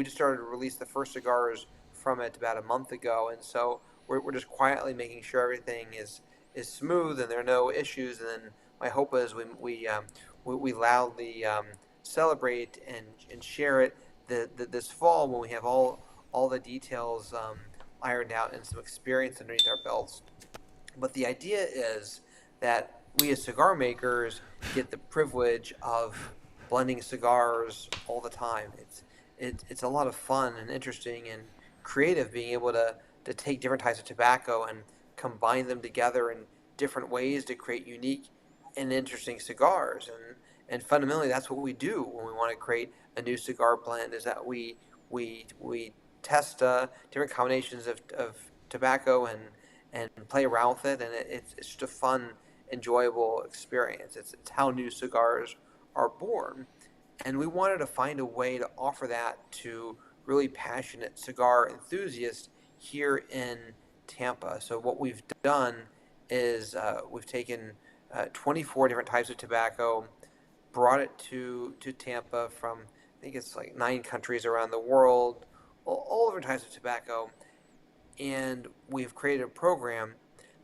just started to release the first cigars from it about a month ago. And so we're just quietly making sure everything is smooth and there are no issues. And then my hope is we loudly celebrate and share it this fall when we have all the details ironed out and some experience underneath our belts. But the idea is that we as cigar makers get the privilege of blending cigars all the time. It's a lot of fun and interesting and creative, being able to take different types of tobacco and combine them together in different ways to create unique and interesting cigars. And fundamentally, that's what we do when we want to create a new cigar blend, is that we test different combinations of tobacco and play around with it, and it's just a fun, enjoyable experience. It's how new cigars are born, and we wanted to find a way to offer that to really passionate cigar enthusiasts here in Tampa. So what we've done is we've taken 24 different types of tobacco, brought it to Tampa from, I think it's like 9 countries around the world, all different types of tobacco, and we've created a program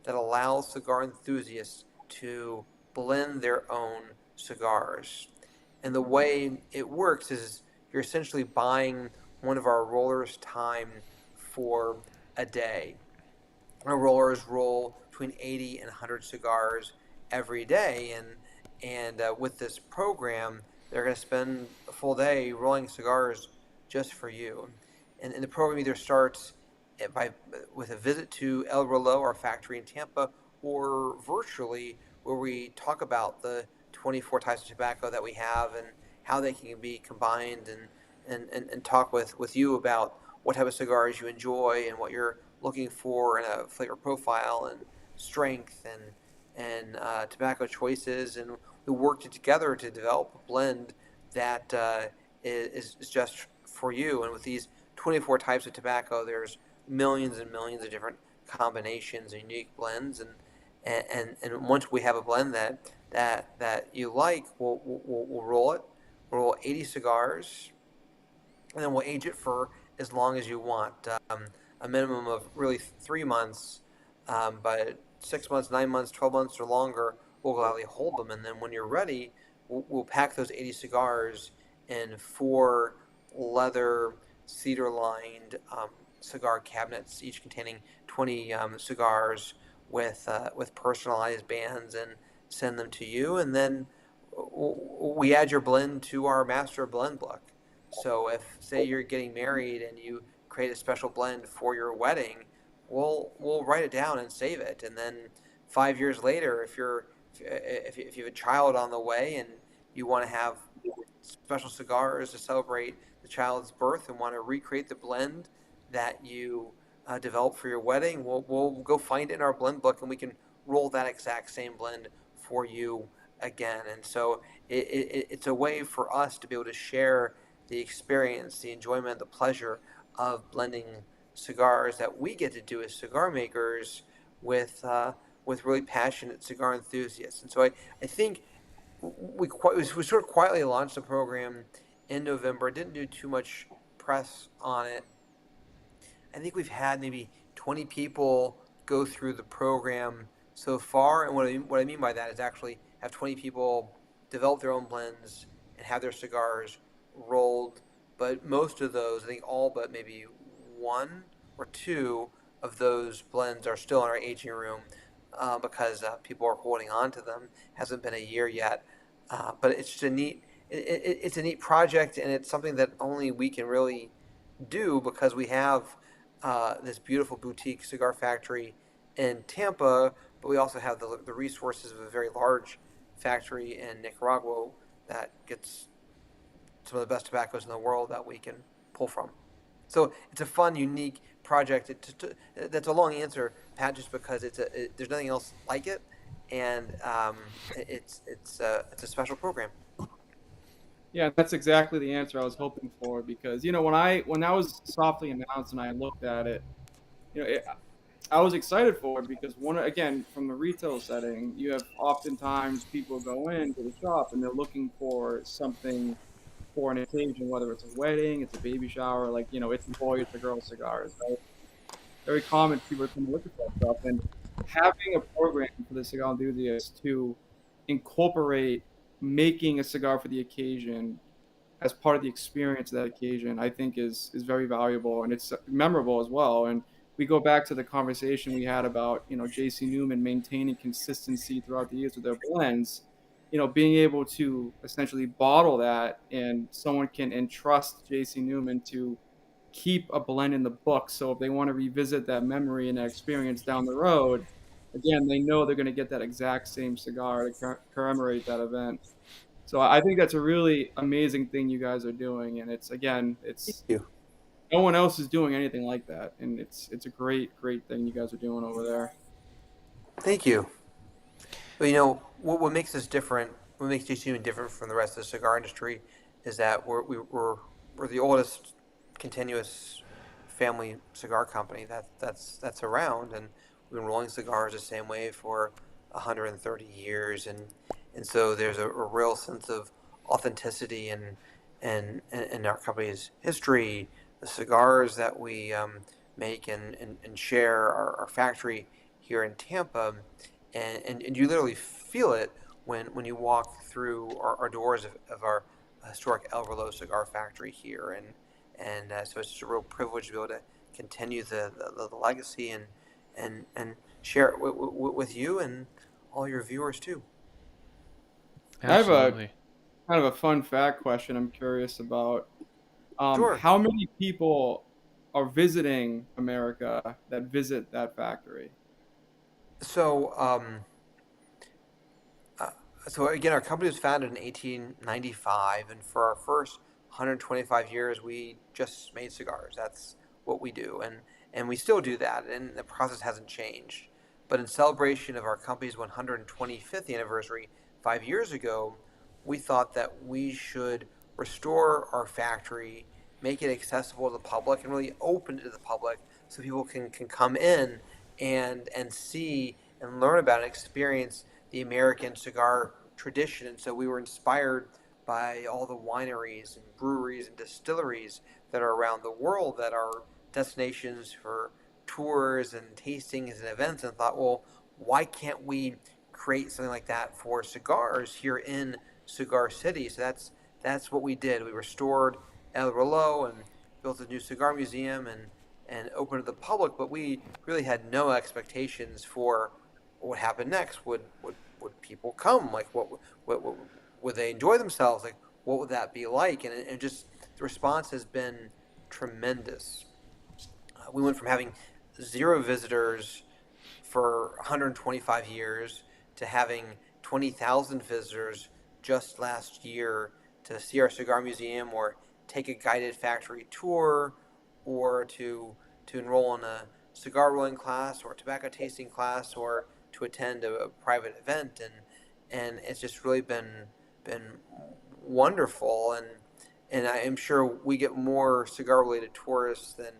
that allows cigar enthusiasts to blend their own cigars. And the way it works is you're essentially buying one of our rollers' time for a day. Our rollers roll between 80 and 100 cigars every day, and with this program, they're going to spend a full day rolling cigars just for you. And the program either starts with a visit to El Reloj, our factory in Tampa, or virtually, where we talk about the 24 types of tobacco that we have and how they can be combined, and talk with you about what type of cigars you enjoy and what you're looking for in a flavor profile and strength and tobacco choices. And we worked together to develop a blend that is just for you. And with these 24 types of tobacco, there's millions and millions of different combinations and unique blends. And once we have a blend that you like, we'll roll it. We'll roll 80 cigars, and then we'll age it for as long as you want. A minimum of really 3 months, but 6 months, 9 months, 12 months or longer, we'll gladly hold them. And then when you're ready, we'll pack those 80 cigars in 4 leather cedar-lined cigar cabinets, each containing 20 cigars with personalized bands, and send them to you. And then we add your blend to our master blend book. So if, say, you're getting married and you create a special blend for your wedding, we'll write it down and save it. And then 5 years later, if you have a child on the way and you want to have special cigars to celebrate the child's birth and want to recreate the blend that you developed for your wedding, we'll go find it in our blend book, and we can roll that exact same blend for you again. And so it's a way for us to be able to share the experience, the enjoyment, the pleasure of blending cigars that we get to do as cigar makers with really passionate cigar enthusiasts. And so I think we sort of quietly launched the program in November. Didn't do too much press on it. I think we've had maybe 20 people go through the program so far. And what I mean by that is actually have 20 people develop their own blends and have their cigars rolled. But most of those, I think all but maybe one or two of those blends are still in our aging room because people are holding on to them. Hasn't been a year yet, but it's just it's a neat project, and it's something that only we can really do because we have this beautiful boutique cigar factory in Tampa, but we also have the resources of a very large factory in Nicaragua that gets some of the best tobaccos in the world that we can pull from. So it's a fun, unique project. That's a long answer, Pat, just because there's nothing else like it, and it's a special program. Yeah, that's exactly the answer I was hoping for because when I was softly announced and I looked at it, you know, it, I was excited for it because again, from the retail setting, you have oftentimes people go into the shop and they're looking for something for an occasion, whether it's a wedding, it's a baby shower, like, it's a boy, it's a girl cigars, right? Very common people come to look at that stuff. And having a program for the cigar enthusiasts to incorporate making a cigar for the occasion as part of the experience of that occasion, I think is very valuable and it's memorable as well. And we go back to the conversation we had about, JC Newman maintaining consistency throughout the years with their blends, being able to essentially bottle that and someone can entrust JC Newman to keep a blend in the book. So if they want to revisit that memory and that experience down the road, again, they know they're going to get that exact same cigar to commemorate that event. So I think that's a really amazing thing you guys are doing, and Thank you. no one else is doing anything like that, and it's a great thing you guys are doing over there. Thank you. But what makes us different, what makes JC different from the rest of the cigar industry, is that we're the oldest continuous family cigar company that's around, and we've been rolling cigars the same way for 130 years, and so there's a real sense of authenticity in our company's history, the cigars that we make and share our factory here in Tampa, and you literally feel it when you walk through our doors of our historic El Reloj cigar factory here, and so it's just a real privilege to be able to continue the legacy and share it with you and all your viewers too. I have a Absolutely. kind of a fun fact question I'm curious about. Sure. How many people are visiting America that visit that factory? So, so again, our company was founded in 1895, and for our first 125 years, we just made cigars. That's what we do, and we still do that, and the process hasn't changed. But in celebration of our company's 125th anniversary 5 years ago, we thought that we should restore our factory, make it accessible to the public, and really open it to the public so people can come in and see and learn about and experience the American cigar tradition. And so we were inspired by all the wineries and breweries and distilleries that are around the world that are destinations for tours and tastings and events, and thought, well, why can't we create something like that for cigars here in Cigar City? So that's what we did. We restored El Reloj and built a new cigar museum and opened to the public, but we really had no expectations for what happened next. Would people come? Like, what would they enjoy themselves? Like, what would that be like? And just the response has been tremendous. We went from having 0 visitors for 125 years to having 20,000 visitors just last year to see our cigar museum or take a guided factory tour or to enroll in a cigar rolling class or tobacco tasting class or to attend a private event. and it's just really been wonderful. And I am sure we get more cigar related tourists than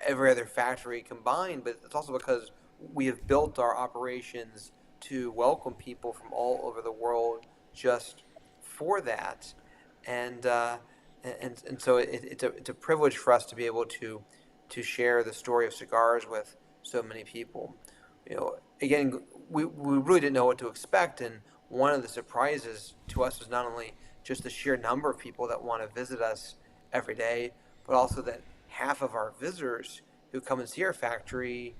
every other factory combined, but it's also because we have built our operations to welcome people from all over the world just for that. And so it's a privilege for us to be able to share the story of cigars with so many people. Again, we really didn't know what to expect, and one of the surprises to us was not only just the sheer number of people that want to visit us every day, but also that half of our visitors who come and see our factory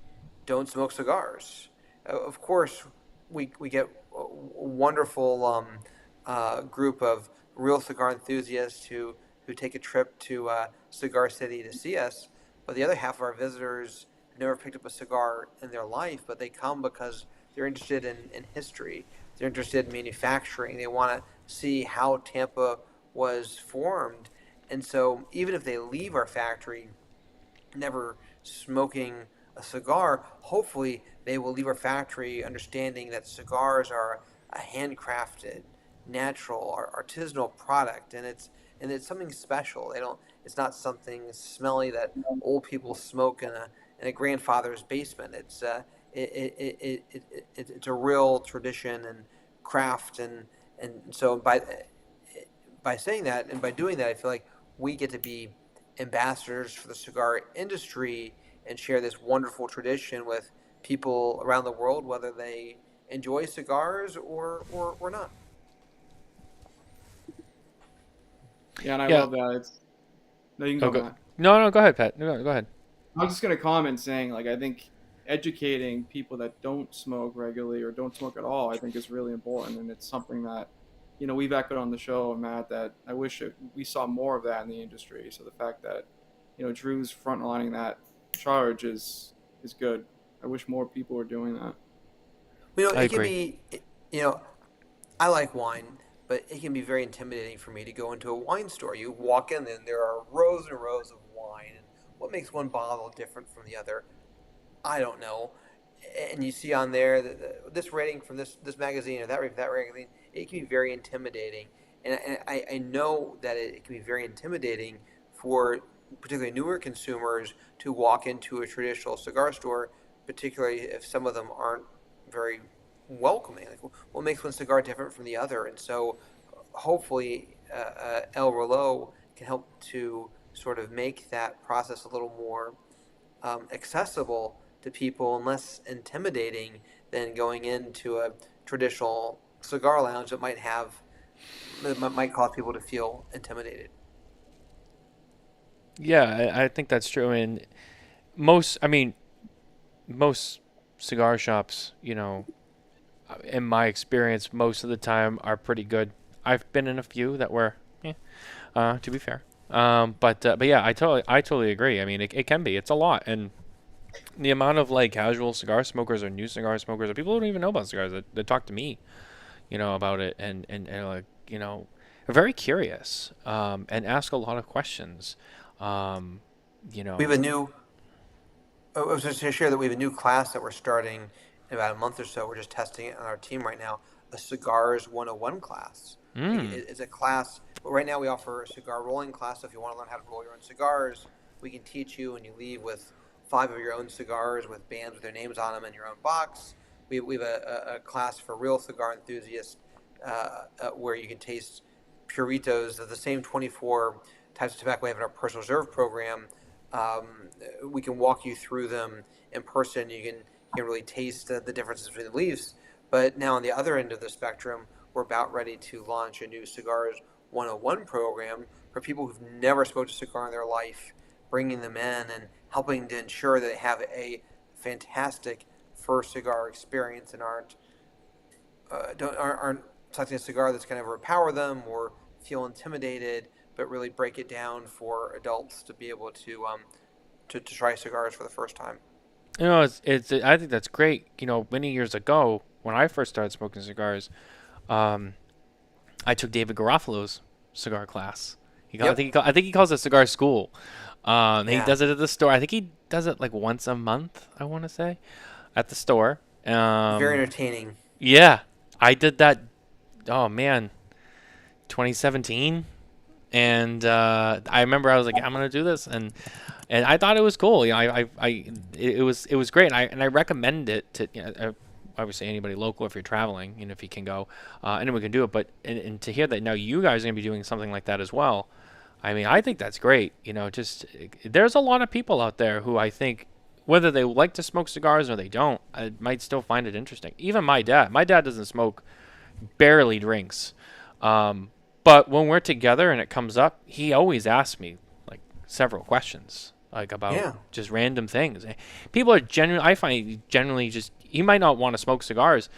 don't smoke cigars. Of course, we get a wonderful group of real cigar enthusiasts who take a trip to Cigar City to see us, but the other half of our visitors have never picked up a cigar in their life, but they come because they're interested in history. They're interested in manufacturing. They want to see how Tampa was formed. And so even if they leave our factory never smoking a cigar, hopefully they will leave our factory understanding that cigars are a handcrafted, natural, artisanal product, and it's something special. They don't. It's not something smelly that old people smoke in a grandfather's basement. It's a real tradition and craft, and so by saying that and by doing that, I feel like we get to be ambassadors for the cigar industry and share this wonderful tradition with people around the world, whether they enjoy cigars or not. Yeah, and I love that. No, you can go, Matt. No, go ahead, Pat. No, go ahead. I was just gonna comment saying, like, I think educating people that don't smoke regularly or don't smoke at all, I think is really important, and it's something that, we've echoed on the show, Matt, that I wish we saw more of that in the industry. So the fact that, Drew's frontlining that charge is good. I wish more people were doing that. I it can agree. be, I like wine, but it can be very intimidating for me to go into a wine store. You walk in and there are rows and rows of wine, and what makes one bottle different from the other? I don't know. And you see on there this rating from this magazine or that rating from that magazine. It can be very intimidating, and I know that it can be very intimidating for particularly newer consumers to walk into a traditional cigar store, particularly if some of them aren't very welcoming. Like, what makes one cigar different from the other? And so, hopefully, El Relo can help to sort of make that process a little more accessible to people and less intimidating than going into a traditional cigar lounge that might cause people to feel intimidated. Yeah, I think that's true. And most cigar shops, in my experience, most of the time are pretty good. I've been in a few that were, to be fair. But yeah, I totally agree. I mean, it can be. It's a lot, and the amount of like casual cigar smokers or new cigar smokers or people who don't even know about cigars that talk to me, about it and like, are very curious, and ask a lot of questions. We have a new. I was just going to share that we have a new class that we're starting in about a month or so. We're just testing it on our team right now. A Cigars 101 class. It's a class. But right now we offer a cigar rolling class. So if you want to learn how to roll your own cigars, we can teach you, and you leave with 5 of your own cigars with bands with their names on them in your own box. We have a class for real cigar enthusiasts where you can taste puritos of the same 24 types of tobacco we have in our personal reserve program. We can walk you through them in person. You can really taste the differences between the leaves. But now on the other end of the spectrum, we're about ready to launch a new Cigars 101 program for people who've never smoked a cigar in their life, bringing them in and helping to ensure that they have a fantastic first cigar experience and aren't selecting a cigar that's going to overpower them or feel intimidated, but really break it down for adults to be able to try cigars for the first time. It's I think that's great. Many years ago when I first started smoking cigars, I took David Garofalo's cigar class. I think he calls it cigar school. He does it at the store. I think he does it like once a month, I want to say, at the store. Very entertaining. Yeah. I did that. Oh man, 2017. And I remember I was like, I'm gonna do this, and I thought it was cool. You know, it was great. And I recommend it to, you know, obviously anybody local if you're traveling, you know, if you can go, anyone can do it. But and to hear that now you guys are gonna be doing something like that as well, I mean, I think that's great. You know, just there's a lot of people out there who I think, whether they like to smoke cigars or they don't, I might still find it interesting. Even my dad. My dad doesn't smoke, barely drinks. But when we're together and it comes up, he always asks me like several questions, like about just random things. People are genuinely, I find generally just, he might not want to smoke cigars,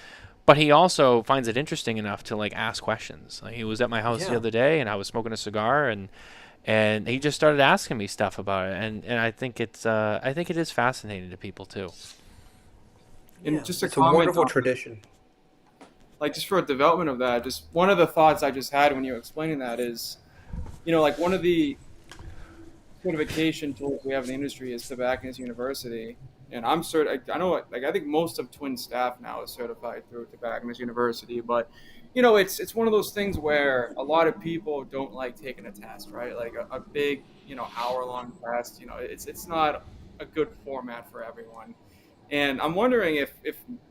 but he also finds it interesting enough to like ask questions. Like he was at my house the other day and I was smoking a cigar and he just started asking me stuff about it. And I think I think it is fascinating to people too. And just it's a wonderful tradition. Like just for a development of that, just one of the thoughts I just had when you were explaining that is, you know, like one of the certification tools we have in the industry is Tobacconist University. And I'm certain, I know, like I think most of Twin staff now is certified through Tobacconist University, but you know, it's one of those things where a lot of people don't like taking a test, right? Like a big, you know, hour-long test, you know, it's not a good format for everyone. And I'm wondering if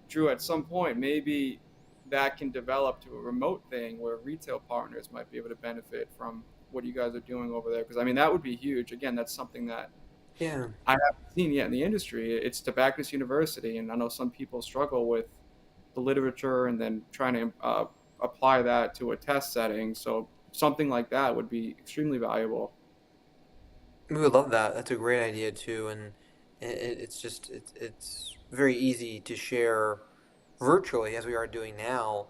Drew, at some point, maybe that can develop to a remote thing where retail partners might be able to benefit from what you guys are doing over there. Because, I mean, that would be huge. Again, that's something that I haven't seen yet in the industry. It's Tobacconist University, and I know some people struggle with the literature and then trying to apply that to a test setting. So something like that would be extremely valuable. We would love that. That's a great idea, too. And it's very easy to share virtually, as we are doing now,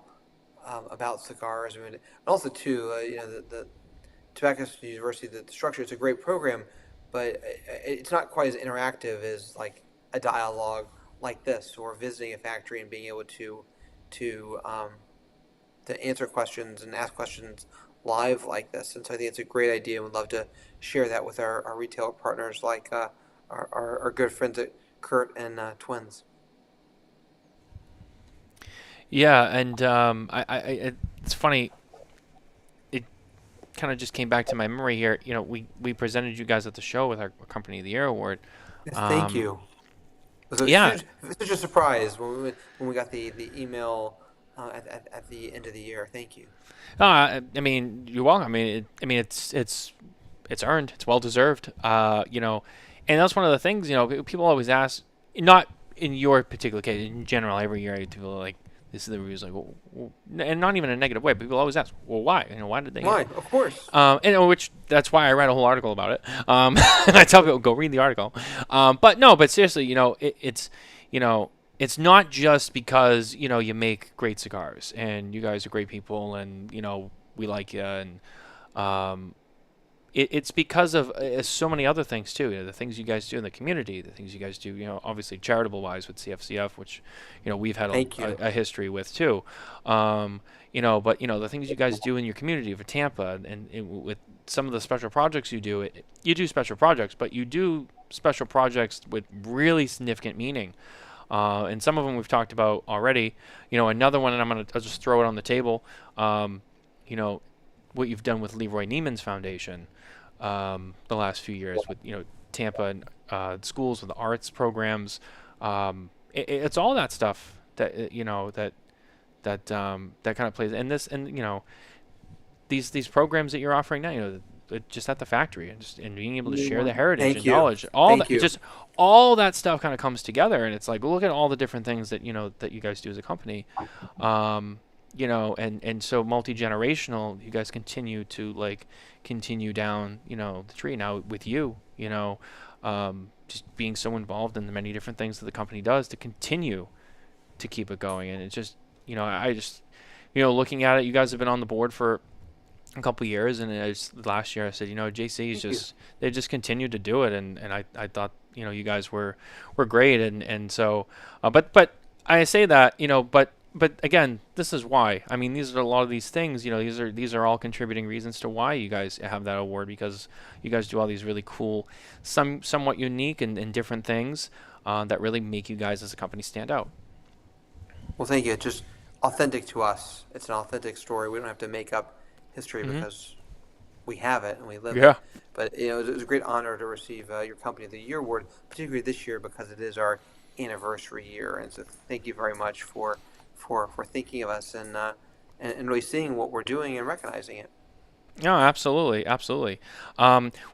about cigars. I mean, and also too, you know, the Tobacconist University, the structure, it's a great program, but it's not quite as interactive as like a dialogue like this, or visiting a factory and being able to um, to answer questions and ask questions live like this. And so I think it's a great idea, and we'd love to share that with our retail partners, like our good friends at Kurt and Twins. Yeah, and it's funny. It kind of just came back to my memory here. You know, we presented you guys at the show with our Company of the Year award. Yes, thank you. It was such a surprise when we got the email at the end of the year. Thank you. I mean, you're welcome. I mean, it's earned. It's well deserved. You know, and that's one of the things. You know, people always ask. Not in your particular case. In general, every year, people are like, this is the reviews, like, well, and not even in a negative way. But people always ask, well, why? You know, why did they? Why? Of course. And which that's why I read a whole article about it. And I tell people, go read the article. But seriously, you know, it's you know, it's not just because you know you make great cigars and you guys are great people and you know we like you and it's because of so many other things too. You know, the things you guys do in the community, the things you guys do. You know, obviously charitable wise with CFCF, which you know we've had a history with too. You know, but you know the things you guys do in your community for Tampa and with some of the special projects you do. You do special projects, but you do special projects with really significant meaning. And some of them we've talked about already. You know, another one, and I'll just throw it on the table. You know, what you've done with Leroy Neiman's foundation. The last few years with you know Tampa and schools with the arts programs, it's all that stuff that you know that kind of plays and you know these programs that you're offering now, you know, just at the factory and being able to share the heritage and knowledge, all that stuff kind of comes together, and it's like look at all the different things that you know that you guys do as a company. You know, and so multi-generational, you guys continue down, you know, the tree now with you know, just being so involved in the many different things that the company does to continue to keep it going. And it's just, you know, I just, you know, looking at it, you guys have been on the board for a couple of years, and last year I said, you know, JC's they just continued to do it. And I thought, you know, you guys were great. And so, but I say that, you know, but again, this is why. I mean, these are a lot of these things. You know, these are all contributing reasons to why you guys have that award, because you guys do all these really cool, somewhat unique and different things that really make you guys as a company stand out. Well, thank you. Just authentic to us. It's an authentic story. We don't have to make up history because we have it and we live Yeah. it. But it was a great honor to receive your Company of the Year award, particularly this year because it is our anniversary year. And so thank you very much for thinking of us and really seeing what we're doing and recognizing it. No, absolutely, absolutely.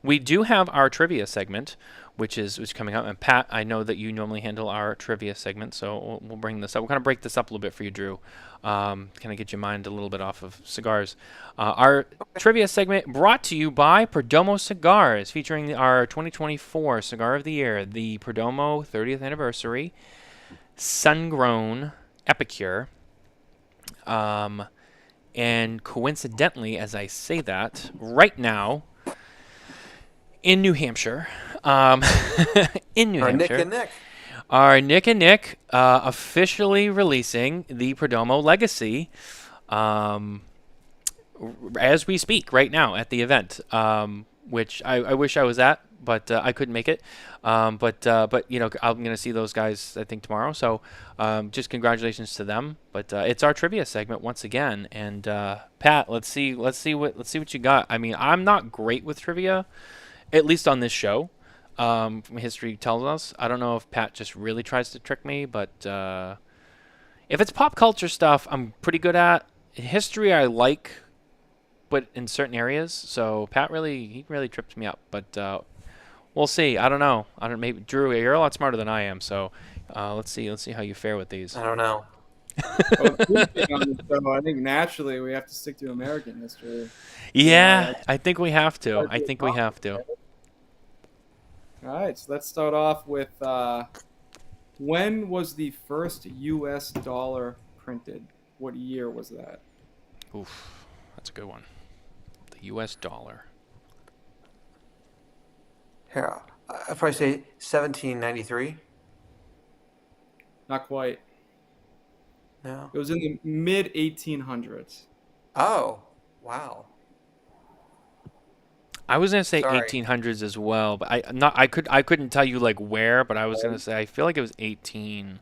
We do have our trivia segment, which is coming up. And Pat, I know that you normally handle our trivia segment, so we'll bring this up. We'll kind of break this up a little bit for you, Drew. Kind of get your mind a little bit off of cigars. Our trivia segment brought to you by Perdomo Cigars, featuring our 2024 Cigar of the Year, the Perdomo 30th Anniversary Sun-Grown Epicure. And coincidentally, as I say that, right now in New Hampshire, our Nick and Nick. Our Nick and Nick officially releasing the Perdomo Legacy as we speak right now at the event, which I wish I was at, but I couldn't make it. But you know, I'm gonna see those guys I think tomorrow. So just congratulations to them. But it's our trivia segment once again. And Pat, let's see what you got. I mean, I'm not great with trivia, at least on this show. History tells us. I don't know if Pat just really tries to trick me, but if it's pop culture stuff, I'm pretty good at. History I like, but in certain areas. So Pat really tripped me up. But we'll see. I don't know. Maybe Drew, you're a lot smarter than I am. So let's see how you fare with these. I don't know. I think naturally we have to stick to American history. Yeah, I think we have to. All right, so let's start off with when was the first U.S. dollar printed? What year was that? Oof, that's a good one. The U.S. dollar. Here, I'd probably say 1793. Not quite. No. It was in the mid 1800s. Oh, wow. I was gonna say Sorry. 1800s as well, but I couldn't tell you like where, but I was gonna say I feel like it was 18.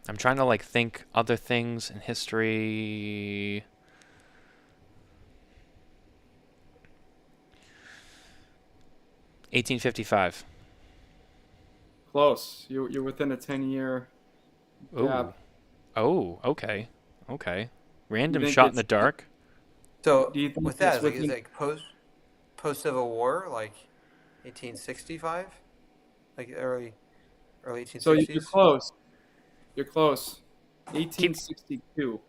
I'm trying to like think other things in history. $1855. Close. You're within a 10-year gap. Oh, okay. Random think shot in the it's- dark. So Do you think with that, it's is within- like post Civil War, like 1865, like early 1860s. So you're close. You're close. 1862.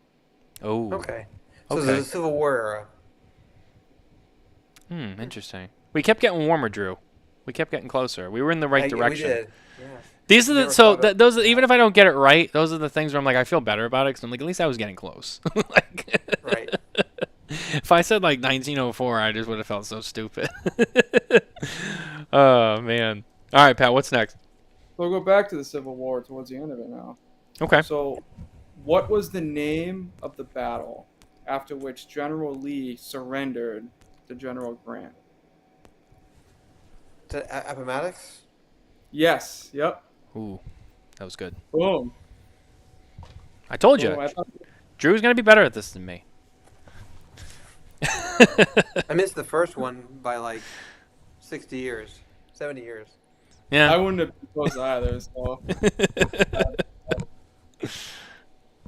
Oh. Okay. So Okay. there's a Civil War era. Interesting. We kept getting warmer, Drew. We kept getting closer. We were in the right direction. We did. Yeah. These are the Never so thought of- those are, even if I don't get it right, those are the things where I'm like I feel better about it because I'm like at least I was getting close. Like, Right. if I said like 1904, I just would have felt so stupid. Oh man. All right, Pat. What's next? We'll go back to the Civil War towards the end of it now. Okay. So, what was the name of the battle after which General Lee surrendered to General Grant? Appomattox. Yes. Yep. Ooh, that was good. Boom. I told you, Boom. I thought- Drew's gonna be better at this than me. I missed the first one by like 60 years, 70 years. Yeah. I wouldn't have been close either. So,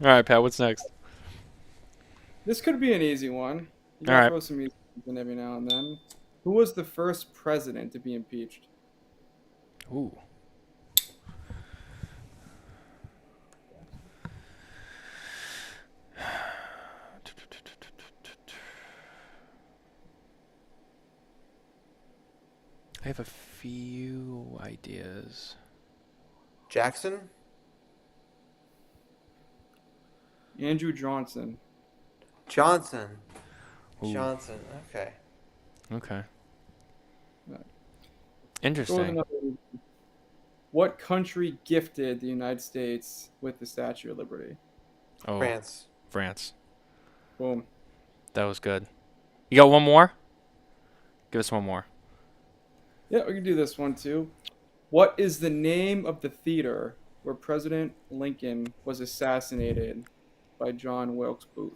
All right, Pat. What's next? this could be an easy one. You gotta All right. throw some easy ones in every now and then. Who was the first president to be impeached? Ooh. I have a few ideas. Jackson. Andrew Johnson. Johnson. Ooh. Johnson. Okay. Okay. Right. Throw Interesting. another one. What country gifted the United States with the Statue of Liberty? Oh, France. France. Boom. That was good. You got one more? Give us one more. Yeah, we can do this one too. What is the name of the theater where President Lincoln was assassinated by John Wilkes Booth?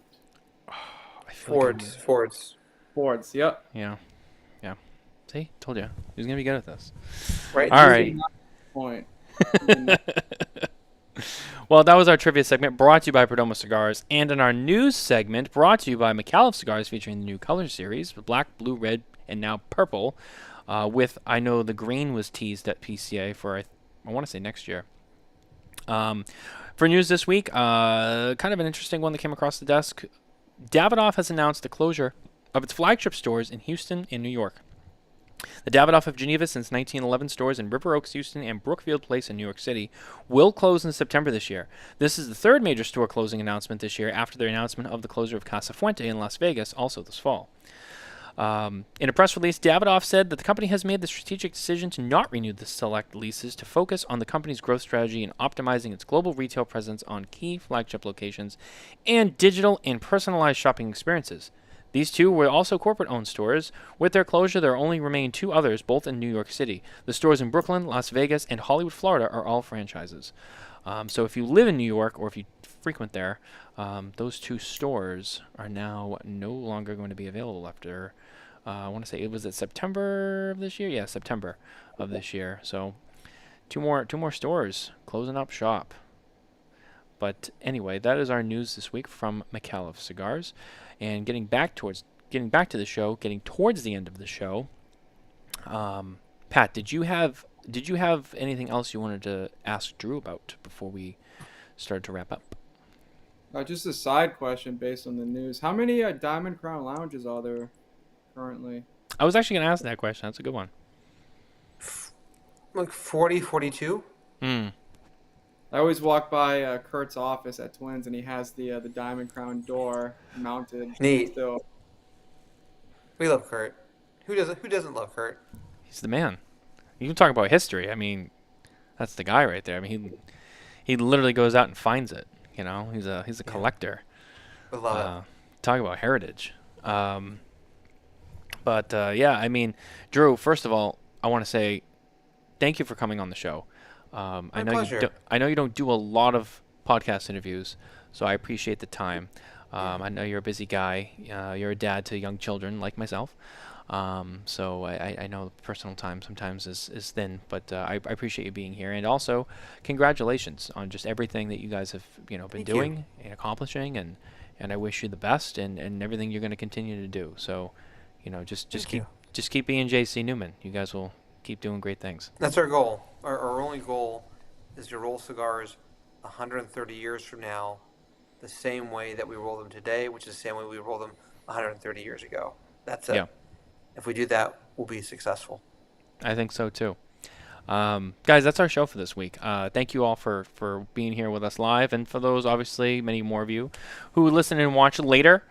I feel like I knew Ford's. Ford's. Yep. Yeah. See, told you he was gonna be good at this. Right. All right. Point. Well, that was our trivia segment brought to you by Perdomo Cigars, and in our news segment brought to you by Micallef Cigars, featuring the new color series, black, blue, red, and now purple. With, I know the green was teased at PCA for I want to say next year. For news this week, kind of an interesting one that came across the desk. Davidoff has announced the closure of its flagship stores in Houston and New York. The Davidoff of Geneva since 1911 stores in River Oaks, Houston, and Brookfield Place in New York City will close in September this year. This is the third major store closing announcement this year after their announcement of the closure of Casa Fuente in Las Vegas also this fall. In a press release, Davidoff said that the company has made the strategic decision to not renew the select leases to focus on the company's growth strategy and optimizing its global retail presence on key flagship locations and digital and personalized shopping experiences. These two were also corporate-owned stores. With their closure, there only remain two others, both in New York City. The stores in Brooklyn, Las Vegas, and Hollywood, Florida are all franchises. So if you live in New York or if you frequent there, those two stores are now no longer going to be available after, I want to say, was it September of this year? Yeah, September of this year. So two more stores closing up shop. But anyway, that is our news this week from Micallef Cigars. And getting back to the show, getting towards the end of the show. Pat, did you have anything else you wanted to ask Drew about before we started to wrap up? Just a side question based on the news. How many Diamond Crown lounges are there currently? I was actually going to ask that question. That's a good one. Like 40, 42. I always walk by Kurt's office at Twins, and he has the Diamond Crown door mounted. Neat. Still. We love Kurt. Who doesn't love Kurt? He's the man. You can talk about history. I mean, that's the guy right there. I mean, he literally goes out and finds it. You know, he's a collector. We love it. Talk about heritage. Yeah, I mean, Drew. First of all, I want to say thank you for coming on the show. My pleasure. I know you don't do a lot of podcast interviews, so I appreciate the time. I know you're a busy guy. You're a dad to young children like myself. So I know personal time sometimes is thin, but I appreciate you being here. And also, congratulations on just everything that you guys have been doing and accomplishing, and I wish you the best and everything you're going to continue to do. So, just keep being JC Newman. You guys will keep doing great things. That's our goal. Our only goal is to roll cigars 130 years from now the same way that we roll them today, which is the same way we rolled them 130 years ago. That's it. Yeah. If we do that, we'll be successful. I think so too. Guys, that's our show for this week. Thank you all for being here with us live, and for those, obviously, many more of you who listen and watch later,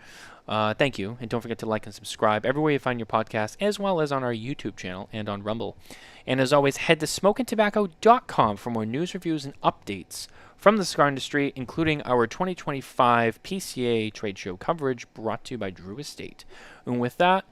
thank you. And don't forget to like and subscribe everywhere you find your podcast, as well as on our YouTube channel and on Rumble. And as always, head to smokintabacco.com for more news, reviews, and updates from the cigar industry, including our 2025 PCA trade show coverage brought to you by Drew Estate. And with that,